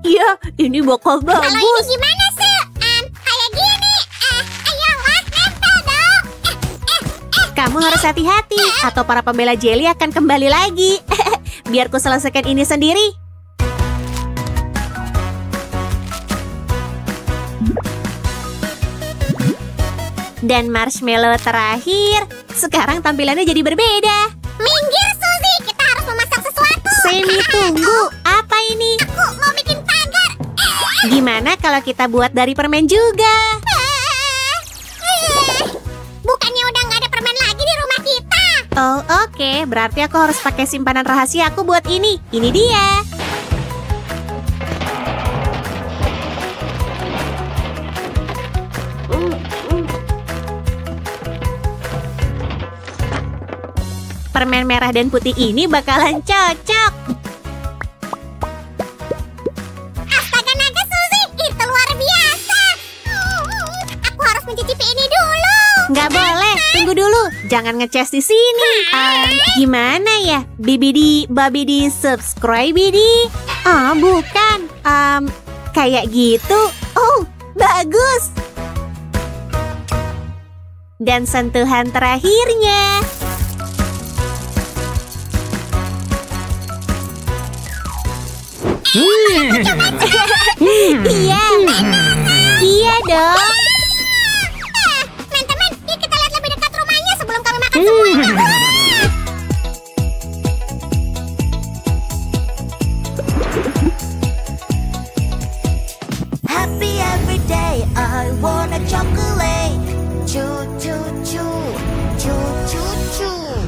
Iya, ini bakal Kalau ini bagus. gimana, Su? Kayak gini. Ayolah, nempel dong. Kamu harus hati-hati, atau para pembela jelly akan kembali lagi. Biar ku selesaikan ini sendiri. Dan marshmallow terakhir. Sekarang tampilannya jadi berbeda. Minggir, Suzy. Kita harus memasak sesuatu. Semi, tunggu. Apa ini? Aku mau bikin pagar. Gimana kalau kita buat dari permen juga? Bukannya udah nggak ada permen lagi di rumah kita? Oh, oke. Berarti aku harus pakai simpanan rahasia aku buat ini. Ini dia. Permen merah dan putih ini bakalan cocok. Astaga naga, Suzy. Itu luar biasa. Aku harus mencicipi ini dulu. Nggak boleh, tunggu dulu. Jangan ngecas di sini. Gimana ya? Bibidi, babidi, subscribe, bidi. Oh, bukan. Kayak gitu. Oh, bagus. Dan sentuhan terakhirnya. Iya. Iya dong. Teman-teman, yuk kita lihat lebih dekat rumahnya sebelum kami makan semuanya. Happy every day, I want a chocolate. Choo choo choo, choo choo choo.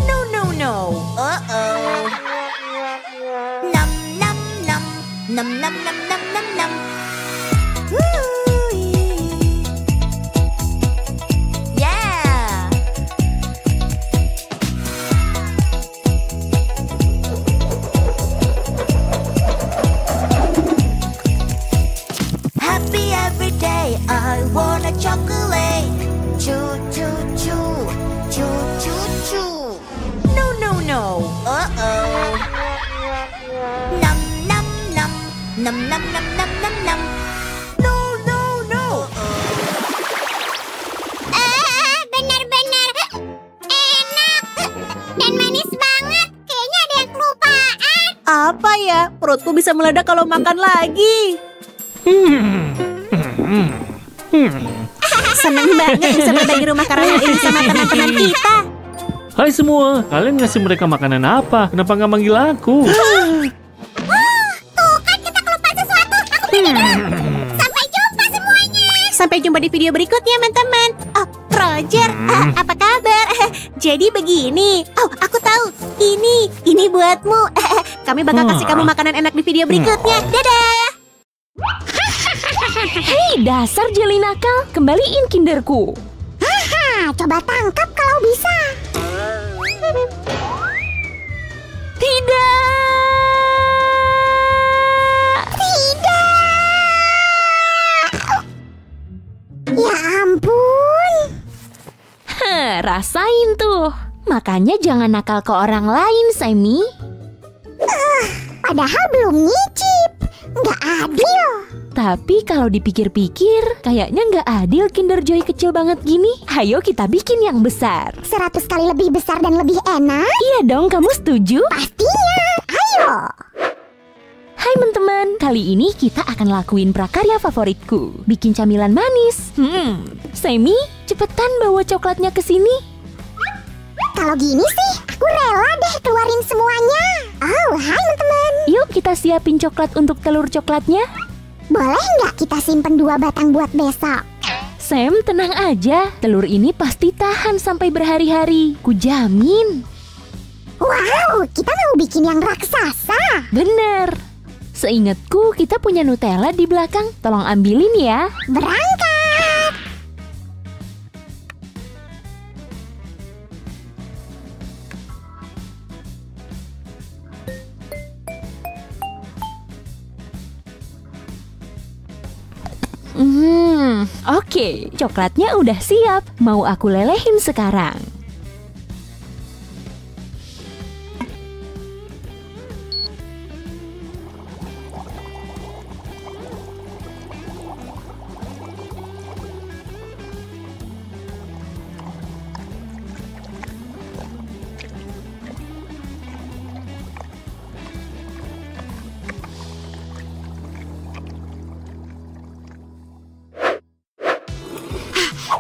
No no no. Uh-oh. Num num num, num num num num num num. Woo-wee. Yeah. Happy every day, I want a chocolate. Choo choo choo, choo choo choo. No no no. Uh-oh. Num num num, num num num num num num. No no no. Benar-benar enak dan manis banget. Kayaknya ada yang kelupaan. Apa ya? Perutku bisa meledak kalau makan lagi. Seneng banget bisa berbagi rumah karangan ini sama teman-teman kita. Hai semua, kalian ngasih mereka makanan apa? Kenapa nggak manggil aku? Tuh kan kita kelupaan sesuatu. Aku pergi dulu. Sampai jumpa semuanya. Sampai jumpa di video berikutnya, teman-teman. Oh, Roger, apa kabar? Jadi begini. Oh, aku tahu. Ini buatmu. Kami bakal kasih kamu makanan enak di video berikutnya. Dadah. Hei, dasar jelly nakal, kembaliin kinderku. Haha, coba tangkap kalau bisa. Tidak. Ya ampun. Rasain tuh. Makanya jangan nakal ke orang lain, Sammy. Padahal belum nyicip. Nggak adil. Tapi kalau dipikir-pikir, kayaknya nggak adil Kinder Joy kecil banget gini. Ayo kita bikin yang besar. 100 kali lebih besar dan lebih enak. Iya dong, kamu setuju? Pastinya. Ayo. Hai teman-teman, kali ini kita akan lakuin prakarya favoritku. Bikin camilan manis. Sammy, cepetan bawa coklatnya ke sini. Kalau gini sih, aku rela deh keluarin semuanya. Oh, hai teman-teman. Yuk kita siapin coklat untuk telur coklatnya. Boleh nggak kita simpen 2 batang buat besok? Sam, tenang aja. Telur ini pasti tahan sampai berhari-hari. Kujamin. Wow, kita mau bikin yang raksasa. Bener. Seingatku kita punya Nutella di belakang. Tolong ambilin ya. Berangkat. Oke. Coklatnya udah siap. Mau aku lelehin sekarang.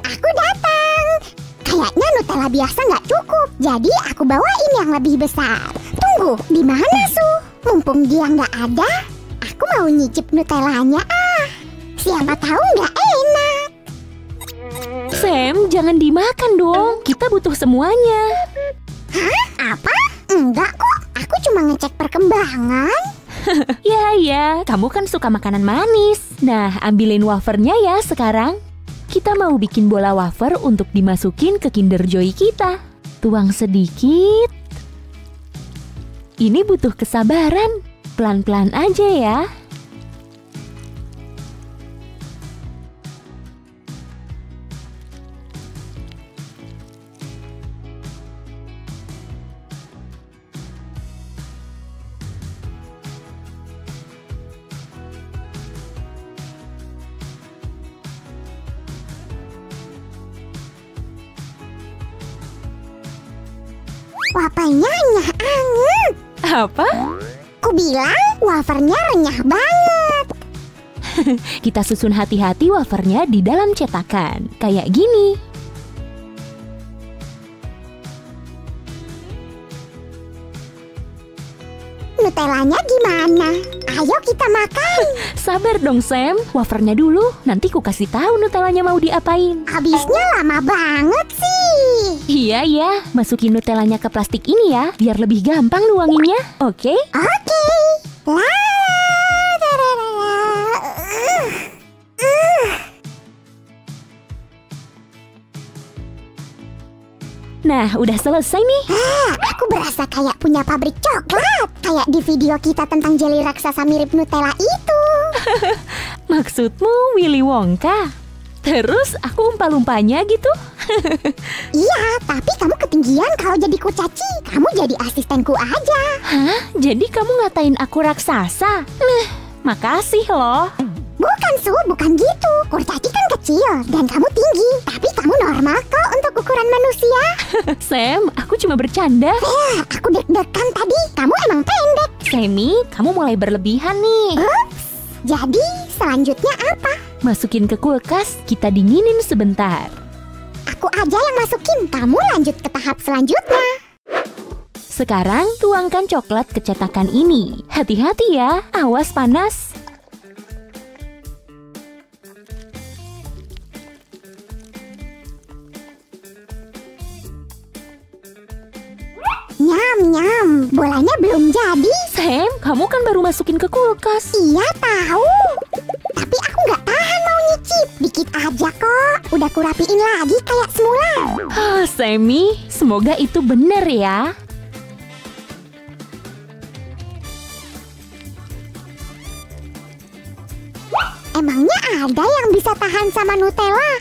Aku datang. Kayaknya Nutella biasa nggak cukup, jadi aku bawain yang lebih besar. Tunggu, di mana Su? Mumpung dia nggak ada, aku mau nyicip Nutellanya. Siapa tahu nggak enak. Sam, jangan dimakan dong. Kita butuh semuanya. Hah? Apa? Enggak kok, aku cuma ngecek perkembangan. Ya, kamu kan suka makanan manis. Nah, ambilin wafernya ya sekarang. Kita mau bikin bola wafer untuk dimasukin ke Kinder Joy kita. Tuang sedikit. Ini butuh kesabaran. Pelan-pelan aja ya. Wafernya renyah anget. Apa? Ku bilang wafernya renyah banget. Kita susun hati-hati wafernya di dalam cetakan. Kayak gini. Nutellanya gimana? Ayo kita makan. Sabar dong Sam, wafernya dulu. Nanti ku kasih tahu Nutellanya mau diapain. Habisnya lama banget sih. Iya, masukin Nutellanya ke plastik ini ya, biar lebih gampang nuanginnya. Oke? Oke. Nah, udah selesai nih. Aku berasa kayak punya pabrik coklat. Kayak di video kita tentang jelly raksasa mirip Nutella itu. Maksudmu Willy Wonka? Terus aku umpa-lumpanya gitu? Iya, tapi kamu ketinggian kalau jadi kurcaci. Kamu jadi asistenku aja. Hah? Jadi kamu ngatain aku raksasa? Makasih loh. Bukan Su, bukan gitu. Kurcaci kan kecil dan kamu tinggi. Tapi kamu normal kok untuk ukuran manusia. Sam, aku cuma bercanda. Aku deg-degan tadi. Kamu emang pendek. Sammy, kamu mulai berlebihan nih. Ups. Jadi selanjutnya apa? Masukin ke kulkas, kita dinginin sebentar. Aku aja yang masukin. Kamu lanjut ke tahap selanjutnya. Sekarang tuangkan coklat ke cetakan ini. Hati-hati ya, awas panas. Nyam, bolanya belum jadi. Sam, kamu kan baru masukin ke kulkas. Iya tahu. Tapi aku nggak tahan mau nyicip. Dikit aja kok. Udah kurapiin lagi kayak semula. Sammy, semoga itu bener ya. Emangnya ada yang bisa tahan sama Nutella?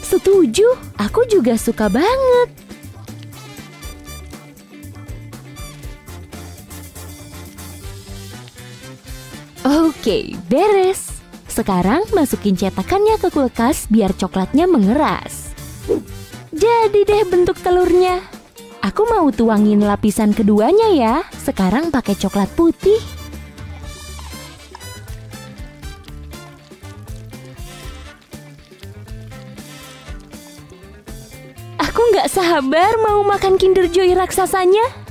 Setuju, aku juga suka banget. Oke, beres. Sekarang masukin cetakannya ke kulkas biar coklatnya mengeras. Jadi deh bentuk telurnya. Aku mau tuangin lapisan keduanya ya. Sekarang pakai coklat putih. Aku nggak sabar mau makan Kinder Joy raksasanya.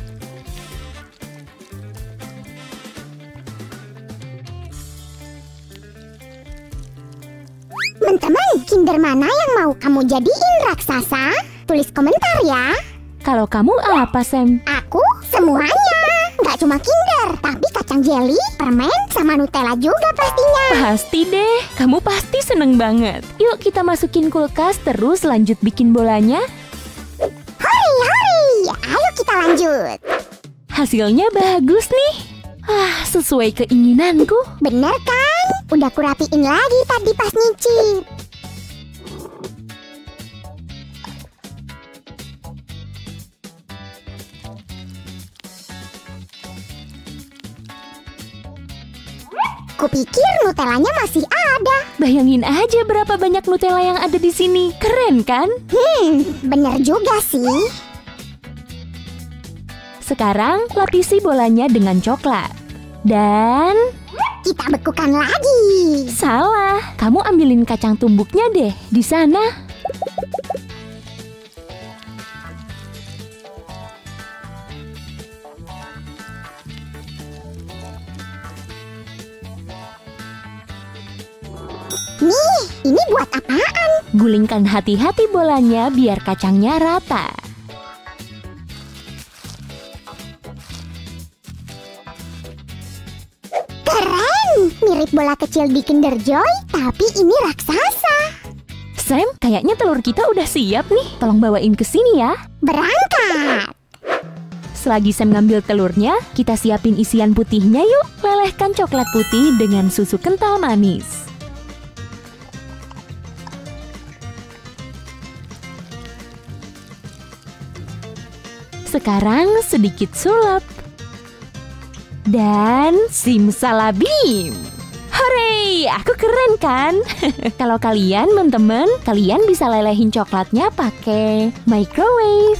Kinder mana yang mau kamu jadiin raksasa? Tulis komentar ya. Kalau kamu apa, Sam? Aku semuanya. Nggak cuma Kinder, tapi kacang jelly, permen, sama Nutella juga pastinya. Pasti deh, kamu pasti seneng banget. Yuk kita masukin kulkas terus lanjut bikin bolanya. Hori, ayo kita lanjut. Hasilnya bagus nih. Sesuai keinginanku. Bener kan? Udah kurapiin lagi tadi pas nyicip. Kupikir Nutellanya masih ada. Bayangin aja berapa banyak Nutella yang ada di sini. Keren kan? Bener juga sih. Sekarang lapisi bolanya dengan coklat. Dan Kita bekukan lagi. salah, kamu ambilin kacang tumbuknya deh di sana. Nih, ini buat apaan? Gulingkan hati-hati bolanya biar kacangnya rata. Keren! Mirip bola kecil di Kinder Joy, tapi ini raksasa. Sam, kayaknya telur kita udah siap nih. Tolong bawain ke sini ya. Berangkat! Selagi Sam ngambil telurnya, kita siapin isian putihnya yuk. Lelehkan coklat putih dengan susu kental manis. Sekarang sedikit sulap. Dan simsalabim. Hore, aku keren kan? Kalau kalian, teman-teman, kalian bisa lelehin coklatnya pakai microwave.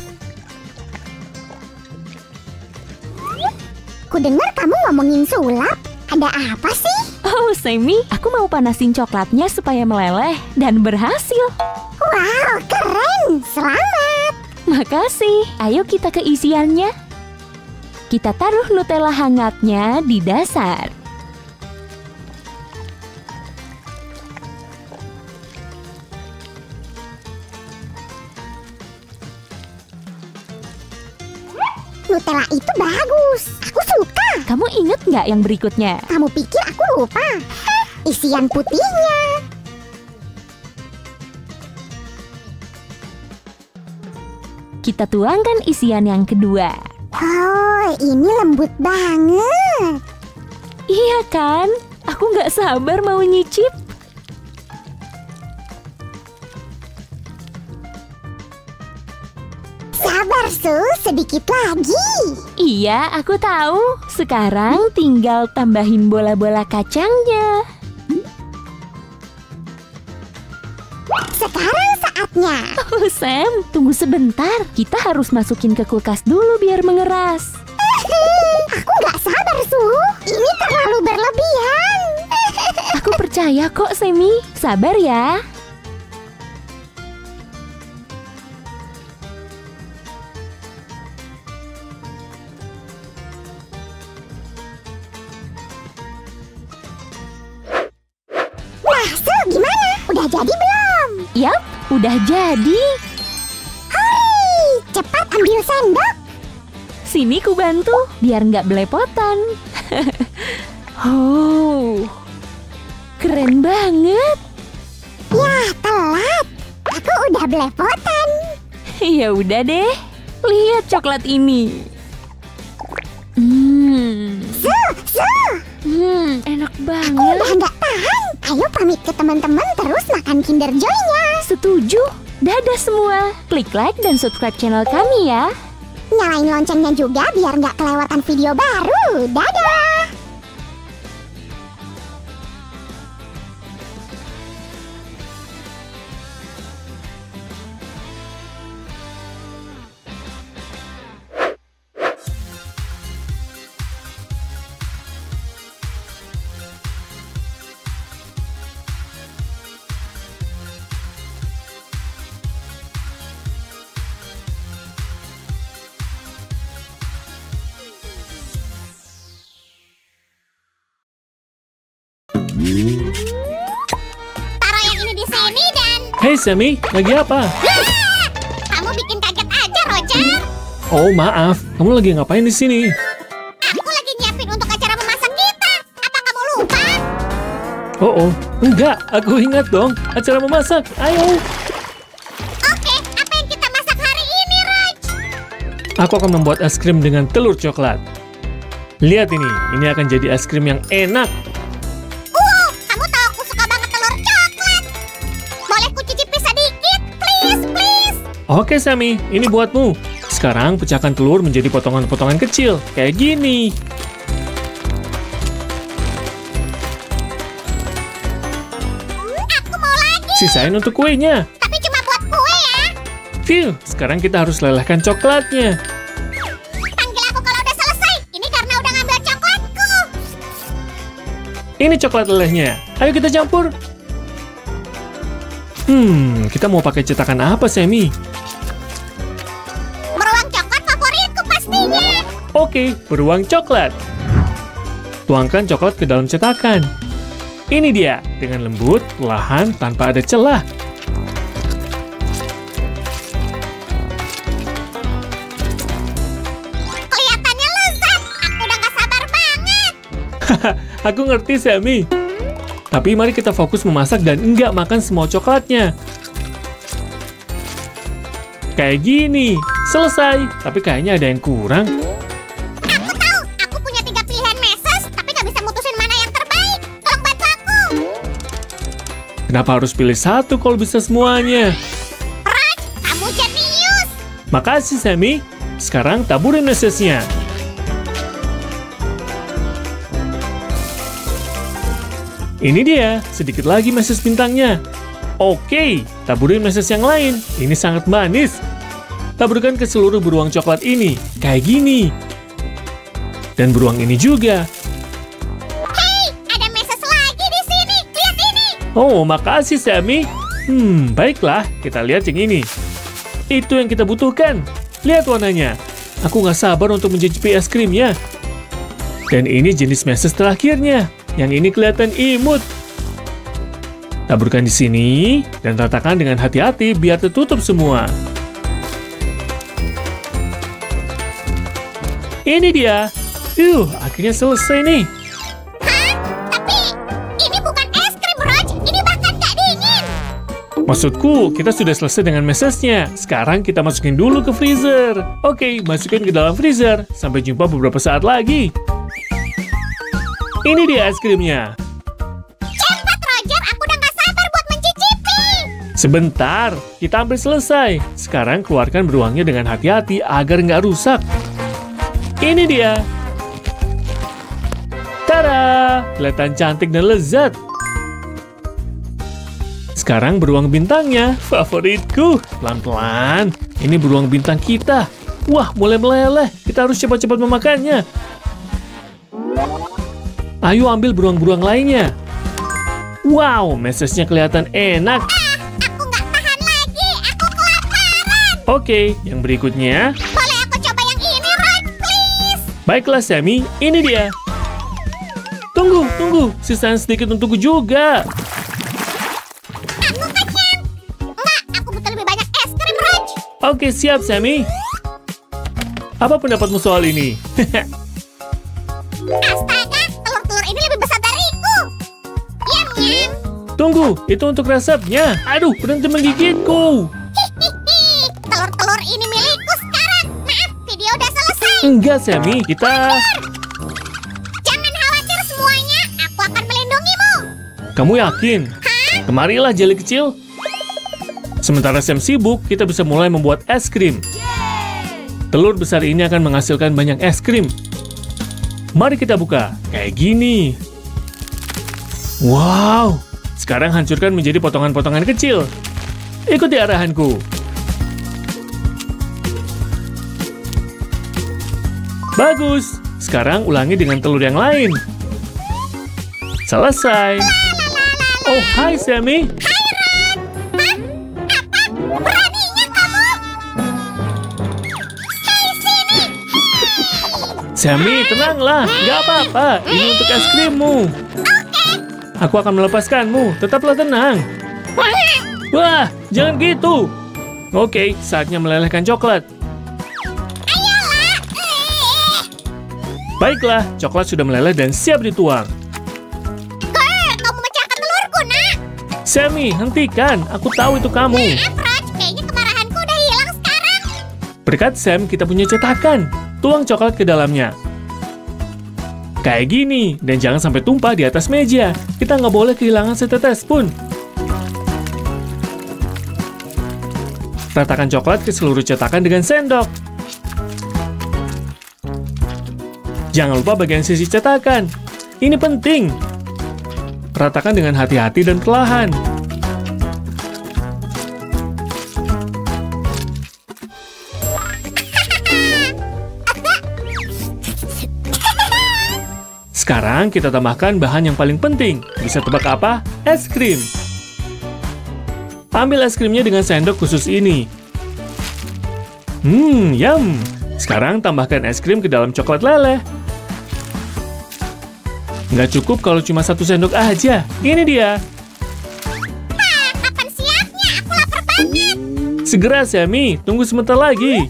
Kudengar kamu ngomongin sulap. Ada apa sih? Oh, Sammy, aku mau panasin coklatnya supaya meleleh dan berhasil. Wow, keren! Selamat! Makasih. Ayo kita ke isiannya. Kita taruh Nutella hangatnya di dasar. Nutella itu bagus. Aku suka. Kamu inget nggak yang berikutnya? Kamu pikir aku lupa? Hah, isian putihnya. Kita tuangkan isian yang kedua. Oh, ini lembut banget. Iya kan? Aku nggak sabar mau nyicip. Sabar, Su. Sedikit lagi. Iya, aku tahu. Sekarang tinggal tambahin bola-bola kacangnya. Sekarang saatnya. Oh, Sam, tunggu sebentar. Kita harus masukin ke kulkas dulu biar mengeras. Aku nggak sabar, Su. Ini terlalu berlebihan. Aku percaya kok, Sammy. Sabar ya. Nah, Su, gimana? Udah jadi belum? Yap, udah jadi. Hei, cepat ambil sendok. Sini ku bantu, biar nggak belepotan. Oh, keren banget. Ya, telat. Aku udah belepotan. Ya udah deh, lihat coklat ini. Su, Enak aku banget. udah nggak tahan. Ayo pamit ke teman-teman terus makan Kinder Joy-nya. Setuju. Dadah semua. Klik like dan subscribe channel kami ya. Nyalain loncengnya juga biar nggak kelewatan video baru. Dadah! Taruh yang ini di sini dan Hei Sammy, lagi apa? Kamu bikin kaget aja, Roger. Oh maaf, kamu lagi ngapain di sini? Aku lagi nyiapin untuk acara memasak kita. Apa kamu lupa? Oh, enggak, aku ingat dong. Acara memasak, ayo. Oke, apa yang kita masak hari ini, Raj? Aku akan membuat es krim dengan telur coklat. Lihat ini akan jadi es krim yang enak. Kamu tahu aku suka banget telur coklat. Boleh ku cicipi sedikit? Please. Oke Sammy, ini buatmu. Sekarang pecahkan telur menjadi potongan-potongan kecil, kayak gini. Aku mau lagi, Sisain untuk kuenya. tapi cuma buat kue ya. Phew, sekarang kita harus lelehkan coklatnya. Panggil aku kalau udah selesai. Ini karena udah ngambil coklatku. Ini coklat lelehnya. Ayo kita campur. Kita mau pakai cetakan apa, Sammy? Beruang coklat favoritku pastinya. Oke, beruang coklat. Tuangkan coklat ke dalam cetakan. Ini dia, dengan lembut, perlahan, tanpa ada celah. Kelihatannya lezat. Aku udah gak sabar banget. Aku ngerti, Sammy. Tapi mari kita fokus memasak dan enggak makan semua coklatnya. Kayak gini. Selesai. Tapi kayaknya ada yang kurang. Aku tahu. Aku punya 3 pilihan meses, tapi gak bisa mutusin mana yang terbaik. Tolong bantu aku. Kenapa harus pilih satu kalau bisa semuanya? Raj, kamu jenius. Makasih, Sammy. Sekarang taburin mesesnya. Ini dia, sedikit lagi meses bintangnya. Oke, taburin meses yang lain. Ini sangat manis. Taburkan ke seluruh beruang coklat ini, kayak gini. Dan beruang ini juga. Hei, ada meses lagi di sini. Lihat ini. Oh, makasih, Sammy. Baiklah, kita lihat yang ini. Itu yang kita butuhkan. Lihat warnanya. Aku nggak sabar untuk mencicipi es krimnya. Dan ini jenis meses terakhirnya. Yang ini kelihatan imut. Taburkan di sini dan ratakan dengan hati-hati biar tertutup semua. Ini dia. Akhirnya selesai nih. Hah? Tapi ini bukan es krim, Raj. Ini bahkan gak dingin. Maksudku, kita sudah selesai dengan mesesnya. Sekarang kita masukin dulu ke freezer. Oke, masukin ke dalam freezer. Sampai jumpa beberapa saat lagi. Ini dia es krimnya. Cepat, Roger. Aku udah gak sabar buat mencicipi. Sebentar, kita hampir selesai. Sekarang keluarkan beruangnya dengan hati-hati agar nggak rusak. Ini dia. Tada! Kelihatan cantik dan lezat. Sekarang beruang bintangnya, favoritku. Pelan-pelan. Ini beruang bintang kita. Wah, mulai meleleh. Kita harus cepat-cepat memakannya. Ayo ambil beruang-beruang lainnya. Wow, mesesnya kelihatan enak. Aku gak tahan lagi. Aku kelaparan. Oke, yang berikutnya. Boleh aku coba yang ini, Raj? Please. Baiklah, Sammy. Ini dia. Tunggu. Sisain sedikit untukku juga. Aku kenyang. Enggak, aku butuh lebih banyak es krim, Raj. Oke, siap, Sammy. Apa pendapatmu soal ini? Astaga, telur-telur ini lebih besar dariku. Yum. Tunggu, itu untuk resepnya. Aduh, berhenti menggigitku. Hihihi, telur-telur ini milikku sekarang. Maaf, video udah selesai. Enggak, Sammy. Kita... Jangan khawatir semuanya, aku akan melindungimu. Kamu yakin? Kemarilah, jeli kecil. Sementara Sam sibuk, kita bisa mulai membuat es krim. Telur besar ini akan menghasilkan banyak es krim. Mari kita buka. Kayak gini. Wow. Sekarang hancurkan menjadi potongan-potongan kecil. Ikuti arahanku. Bagus. Sekarang ulangi dengan telur yang lain. Selesai. Oh, hai Sammy. Beraninya kamu? Hei, sini. Sammy, tenanglah. Nggak apa-apa. Ini untuk es krimmu. Aku akan melepaskanmu. Tetaplah tenang. Wah, jangan gitu. Oke, saatnya melelehkan coklat. Baiklah, coklat sudah meleleh dan siap dituang. Kau memecahkan telurku, nak. Sammy, hentikan. Aku tahu itu kamu. Approach, kayaknya kemarahanku udah hilang sekarang. Berkat Sam, kita punya cetakan. Tuang coklat ke dalamnya. Kayak gini, dan jangan sampai tumpah di atas meja. Kita nggak boleh kehilangan setetes pun. Ratakan coklat ke seluruh cetakan dengan sendok. Jangan lupa bagian sisi cetakan. Ini penting. Ratakan dengan hati-hati dan perlahan. Sekarang kita tambahkan bahan yang paling penting. Bisa tebak apa? Es krim. Ambil es krimnya dengan sendok khusus ini. Yum. Sekarang tambahkan es krim ke dalam coklat leleh. Nggak cukup kalau cuma 1 sendok aja. Ini dia. Kapan siapnya? Aku lapar banget. Segera, Sammy. Tunggu sebentar lagi.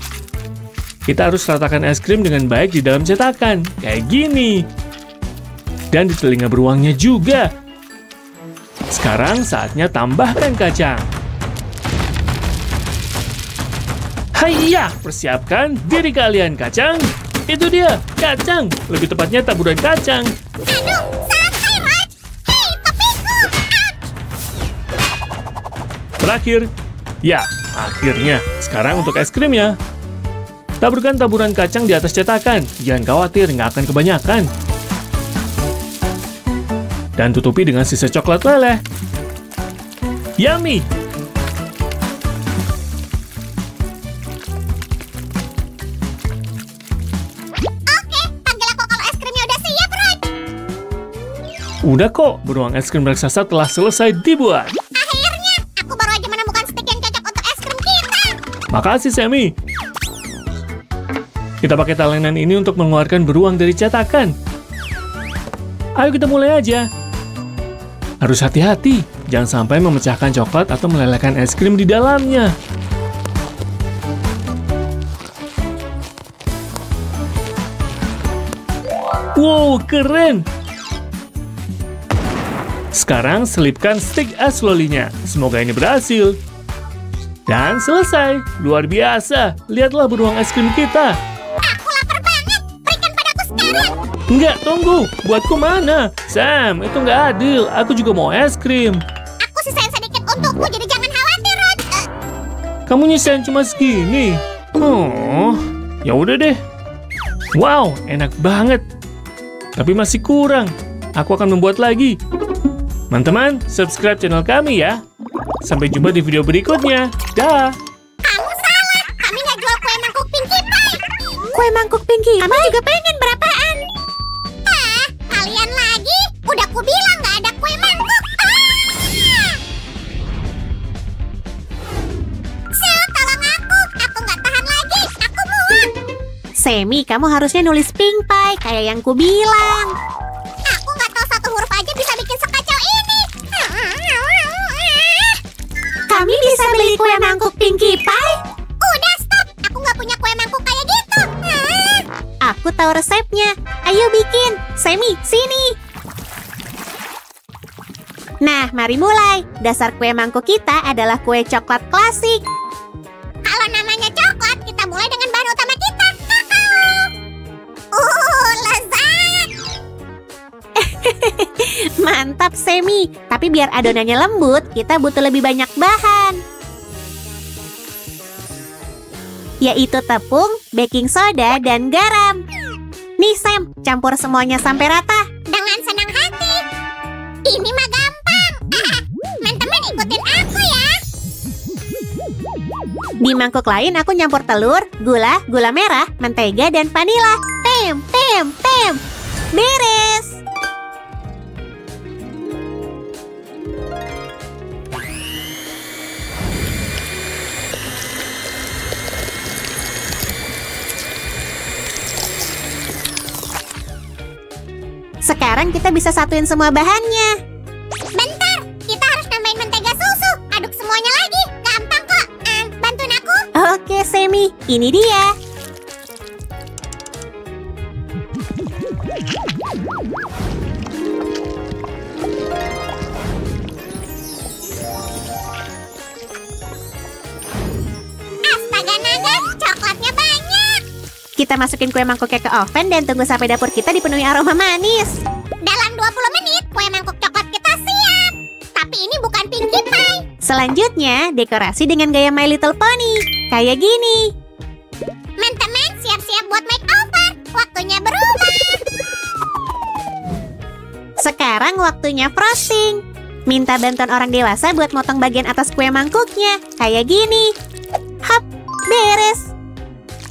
Kita harus ratakan es krim dengan baik di dalam cetakan. Kayak gini. Dan di telinga beruangnya juga. Sekarang saatnya tambahkan kacang. Hayya, persiapkan diri kalian, kacang. Itu dia, kacang. Lebih tepatnya taburan kacang. Aduh, santai, Raj. Hei, topiku. Terakhir. Ya, akhirnya. Sekarang untuk es krimnya. Taburkan taburan kacang di atas cetakan. Jangan khawatir, nggak akan kebanyakan. Dan tutupi dengan sisa coklat leleh. Yummy! Oke, panggil aku kalau es krimnya udah siap, Raj. Udah kok, beruang es krim raksasa telah selesai dibuat. Akhirnya, aku baru aja menemukan stik yang cocok untuk es krim kita. Makasih, Sammy. Kita pakai talenan ini untuk mengeluarkan beruang dari cetakan. Ayo kita mulai aja. Harus hati-hati, jangan sampai memecahkan coklat atau melelehkan es krim di dalamnya. Wow, keren! Sekarang selipkan stik es lolinya. Semoga ini berhasil. Dan selesai. Luar biasa. Lihatlah beruang es krim kita. Aku lapar banget. Berikan padaku sekarang. Enggak, tunggu. Buatku mana? Sam, itu nggak adil. Aku juga mau es krim. Aku sisain sedikit untukmu, jadi jangan khawatir, Raj. Kamu nyisain cuma segini. Oh, ya udah deh. Wow, enak banget. Tapi masih kurang. Aku akan membuat lagi. Teman-teman, subscribe channel kami ya. Sampai jumpa di video berikutnya. Dah. Kamu salah. Kami nggak jual kue mangkuk Pinkie Pie. Kue mangkuk Pinkie, kami juga pengen berapaan? Kalian lagi? Udah ku bilang nggak ada kue mangkuk. Sil, tolong aku. Aku nggak tahan lagi. Aku muak. Sammy, kamu harusnya nulis pink pie, kayak yang ku bilang. Aku nggak tahu satu huruf aja bisa bikin sekacau ini. Kami bisa beli kue mangkuk Pinkie Pie? Udah stop. Aku nggak punya kue mangkuk kayak gitu. Aku tahu resepnya. Ayo bikin. Sammy, sini. Nah, mari mulai. Dasar kue mangkuk kita adalah kue coklat klasik. Kalau namanya coklat, kita mulai dengan bahan utama kita, kakao. Lezat. Mantap, Sammy. Tapi biar adonannya lembut, kita butuh lebih banyak bahan. Yaitu tepung, baking soda, dan garam. Nih, Sam, campur semuanya sampai rata. Dengan senang hati. Ini mah gampang. Teman-teman ikutin aku ya. Di mangkuk lain aku nyampur telur, gula, gula merah, mentega, dan vanila. Tem. Beres. Sekarang kita bisa satuin semua bahannya. Bentar, kita harus nambahin mentega susu. Aduk semua semuanya lagi. Gampang kok. Bantuin aku. Oke, Semi, ini dia. Astaga naga, coklatnya banyak. Kita masukin kue mangkoknya ke oven dan tunggu sampai dapur kita dipenuhi aroma manis. Dalam 20 menit, kue mangkuk coklat kita siap. Tapi ini bukan Pinkie Pie. Selanjutnya, dekorasi dengan gaya My Little Pony. Kayak gini. Teman-teman, siap-siap buat makeover. Waktunya berubah. Sekarang waktunya frosting. Minta bantuan orang dewasa buat motong bagian atas kue mangkuknya. Kayak gini. Hap, beres.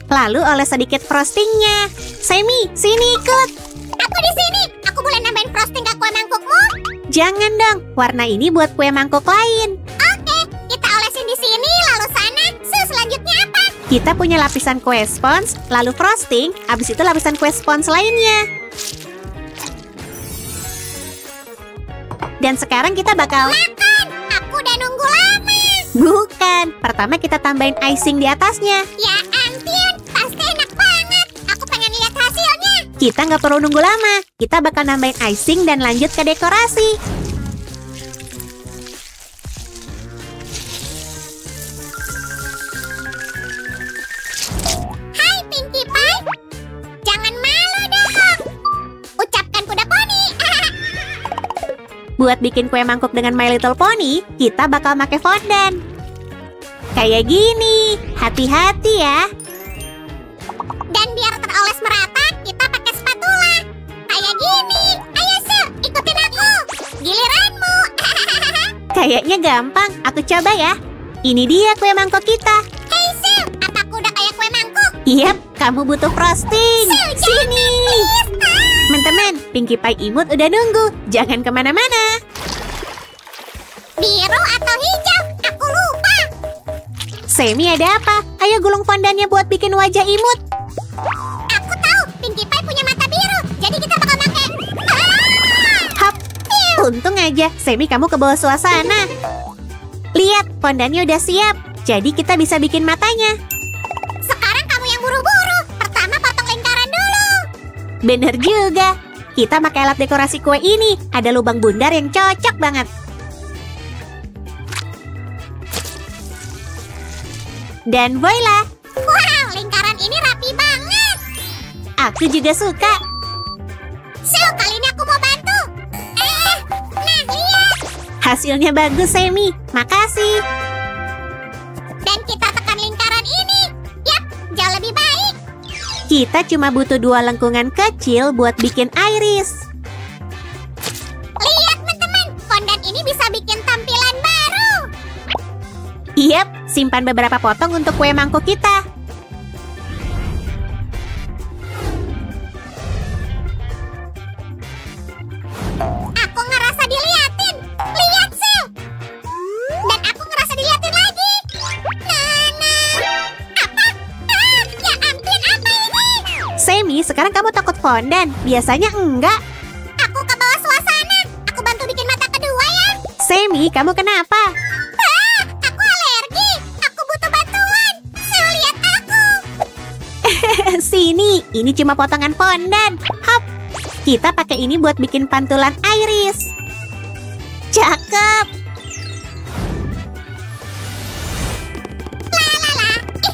Lalu oles sedikit frostingnya. Semi, sini ikut. Aku di sini. Aku boleh nambahin frosting ke kue mangkukmu? Jangan dong, warna ini buat kue mangkuk lain. Oke, kita olesin di sini, lalu sana. Selanjutnya apa? Kita punya lapisan kue spons, lalu frosting, abis itu lapisan kue spons lainnya. Dan sekarang kita bakal... Makan! Aku udah nunggu lama. Bukan, pertama kita tambahin icing di atasnya. Ya ampun, pasti enak banget. Aku pengen lihat hasilnya. Kita nggak perlu nunggu lama, kita bakal nambahin icing dan lanjut ke dekorasi. Hai Pinkie Pie. Jangan malu dong. Ucapkan kuda poni. Buat bikin kue mangkuk dengan My Little Pony, kita bakal pakai fondant. Kayak gini, hati-hati ya. Dan biar teroles merata, kita pakai spatula. Kayak gini. Ayo Sil, ikutin aku. Giliranmu. Kayaknya gampang, aku coba ya. Ini dia kue mangkok kita. Hei Sil, apa aku udah kayak kue mangkuk? Yap, kamu butuh frosting. Sini. Teman-teman, Pinkie Pie imut udah nunggu. Jangan kemana-mana. Biru atau hijau? Aku lupa. Semi, ada apa? Ayo gulung fondannya buat bikin wajah imut. Aku tahu, Pinkie Pie punya mata biru. Jadi kita bakal pakai. Hap, untung aja Semi kamu ke bawah suasana. Lihat, fondannya udah siap. Jadi kita bisa bikin matanya. Sekarang kamu yang buru-buru. Pertama potong lingkaran dulu. Bener juga. Kita pakai alat dekorasi kue ini. Ada lubang bundar yang cocok banget. Dan voila, Wow, lingkaran ini rapi banget. aku juga suka. Sil, kali ini aku mau bantu. Nah lihat. Hasilnya bagus, Semi. Makasih. Dan kita tekan lingkaran ini. Yap, jauh lebih baik. Kita cuma butuh 2 lengkungan kecil buat bikin iris. Lihat teman-teman, fondant ini bisa bikin tampilan baru. Yap, simpan beberapa potong untuk kue mangkuk kita. Aku ngerasa diliatin. Lihat Sil. Dan aku ngerasa diliatin lagi. Nana. Apa? Ya ampun, apa ini? Semi, sekarang kamu takut fondan. Biasanya enggak. Aku ke bawah suasana. Aku bantu bikin mata kedua ya. Semi, kamu kenapa? Aku alergi. Aku butuh bantuan. Sil, lihat aku. Sini, ini cuma potongan fondan. Hop, kita pakai ini buat bikin pantulan iris. Cakep.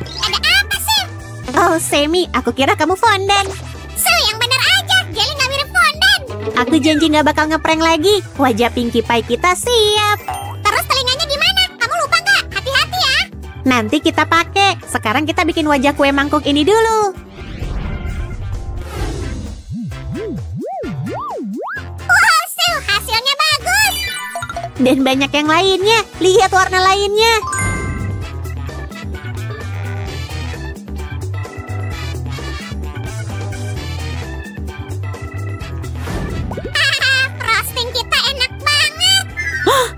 Ada apa Sil? Oh, Semi, aku kira kamu fondan. Sil, yang benar aja. Jelly nggak mirip fondant. Aku janji nggak bakal ngeprank lagi. Wajah Pinkie Pie kita siap. Terus telinganya gimana? Kamu lupa nggak? Hati-hati ya. Nanti kita pakai. Sekarang kita bikin wajah kue mangkuk ini dulu. Wow, Sil, hasilnya bagus. Dan banyak yang lainnya. Lihat warna lainnya. Frosting kita enak banget.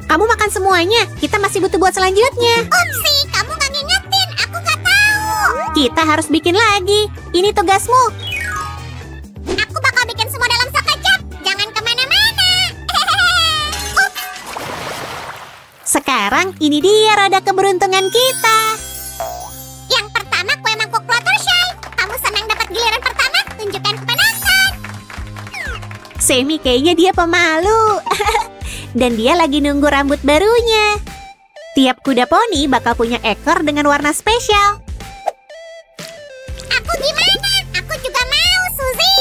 Kamu makan semuanya. Kita masih butuh buat selanjutnya. Upsi, kamu nggak ngingetin. Aku nggak tahu. Kita harus bikin lagi. Ini tugasmu. Aku bakal bikin semua dalam sekejap. Jangan kemana-mana. Ups. Sekarang ini dia roda keberuntungan kita. Yang pertama kue mangkok Fluttershy. Kamu senang dapat giliran pertama? Tunjukkan kepenasan. Sammy kayaknya dia pemalu. Dan dia lagi nunggu rambut barunya. Tiap kuda poni bakal punya ekor dengan warna spesial. Aku gimana? Aku juga mau, Suzy.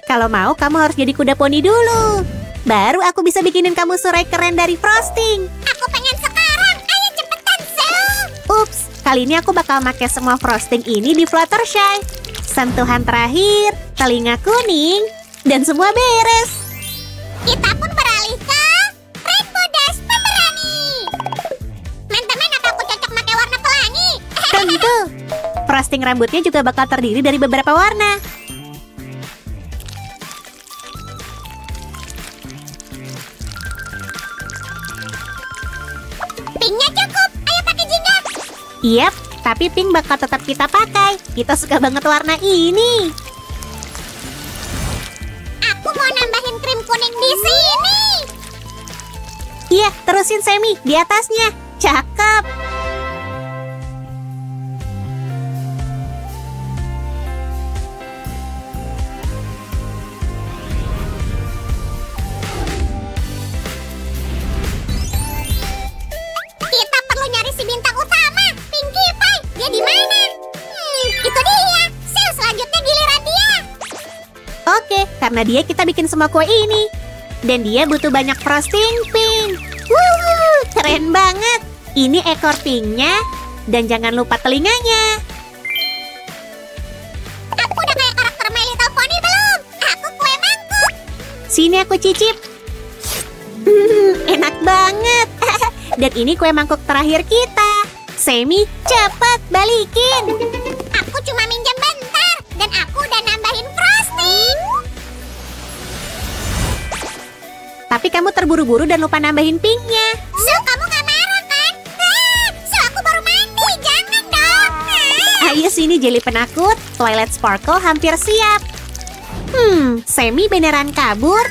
Kalau mau, kamu harus jadi kuda poni dulu. Baru aku bisa bikinin kamu surai keren dari frosting. Aku pengen sekarang. Ayo cepetan, Sel. Ups, kali ini aku bakal pakai semua frosting ini di Fluttershy. Sentuhan terakhir, telinga kuning, dan semua beres. Kita pun beralih ke Rainbow Dash Pemberani. Teman-teman, apa aku cocok pakai warna pelangi? Tentu. Frosting rambutnya juga bakal terdiri dari beberapa warna. Pinknya cukup. Ayo pakai jingga. Yap, tapi pink bakal tetap kita pakai. Kita suka banget warna ini. Aku mau nambahin krim kuning di sini. Iya, terusin Sammy, di atasnya. Cakep. Kita perlu nyari si bintang utama, Pinkie Pie. Dia di mana? Itu dia. Sel, selanjutnya giliran dia. Oke, karena dia kita bikin semua kue ini. Dan dia butuh banyak frosting pink. Wuh, keren banget. Ini ekor pinknya. Dan jangan lupa telinganya. Aku udah kayak karakter My Little Pony belum? Aku kue mangkuk. Sini aku cicip. Enak banget. Dan ini kue mangkuk terakhir kita. Sammy, cepat balikin. Aku cuma minjem bentar. Dan aku udah nambahin frosting. Tapi kamu terburu-buru dan lupa nambahin pinknya. So, kamu gak marah kan? So, aku baru mandi. Jangan dong. Ayo sini Jelly penakut. Twilight Sparkle hampir siap. Sammy beneran kabur.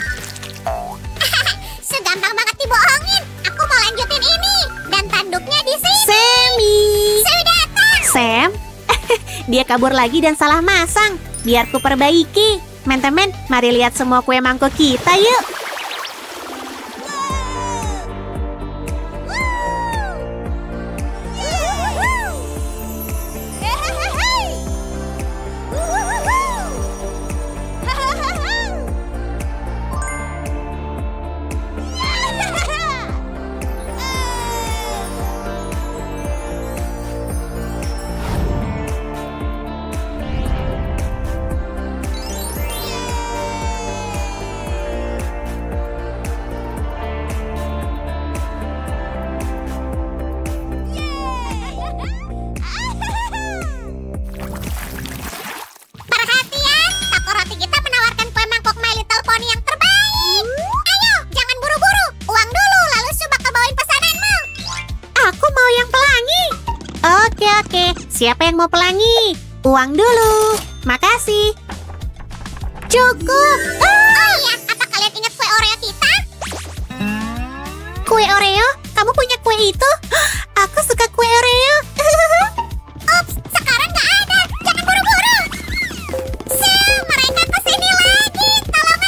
Segampang banget dibohongin. Aku mau lanjutin ini. Dan tanduknya di sini. Sammy. Saya datang. Sam, dia kabur lagi dan salah masang. Biar ku perbaiki. Teman-teman, mari lihat semua kue mangkok kita yuk. Perhatian, toko roti kita menawarkan kue mangkok My Little Pony yang terbaik. Ayo, jangan buru-buru. Uang dulu, lalu Su bakal bawain pesananmu. Aku mau yang pelangi. Oke. Siapa yang mau pelangi? Uang dulu. Makasih. Cukup. Oh iya, apa kalian ingat kue Oreo kita? Kue Oreo? Kamu punya kue itu? Aku suka kue Oreo. Ups, sekarang nggak ada. Jangan buru-buru. Sel, mereka kesini lagi. Tolong.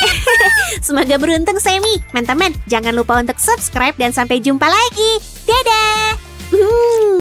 Semoga beruntung, Sammy. Teman-teman, jangan lupa untuk subscribe dan sampai jumpa lagi.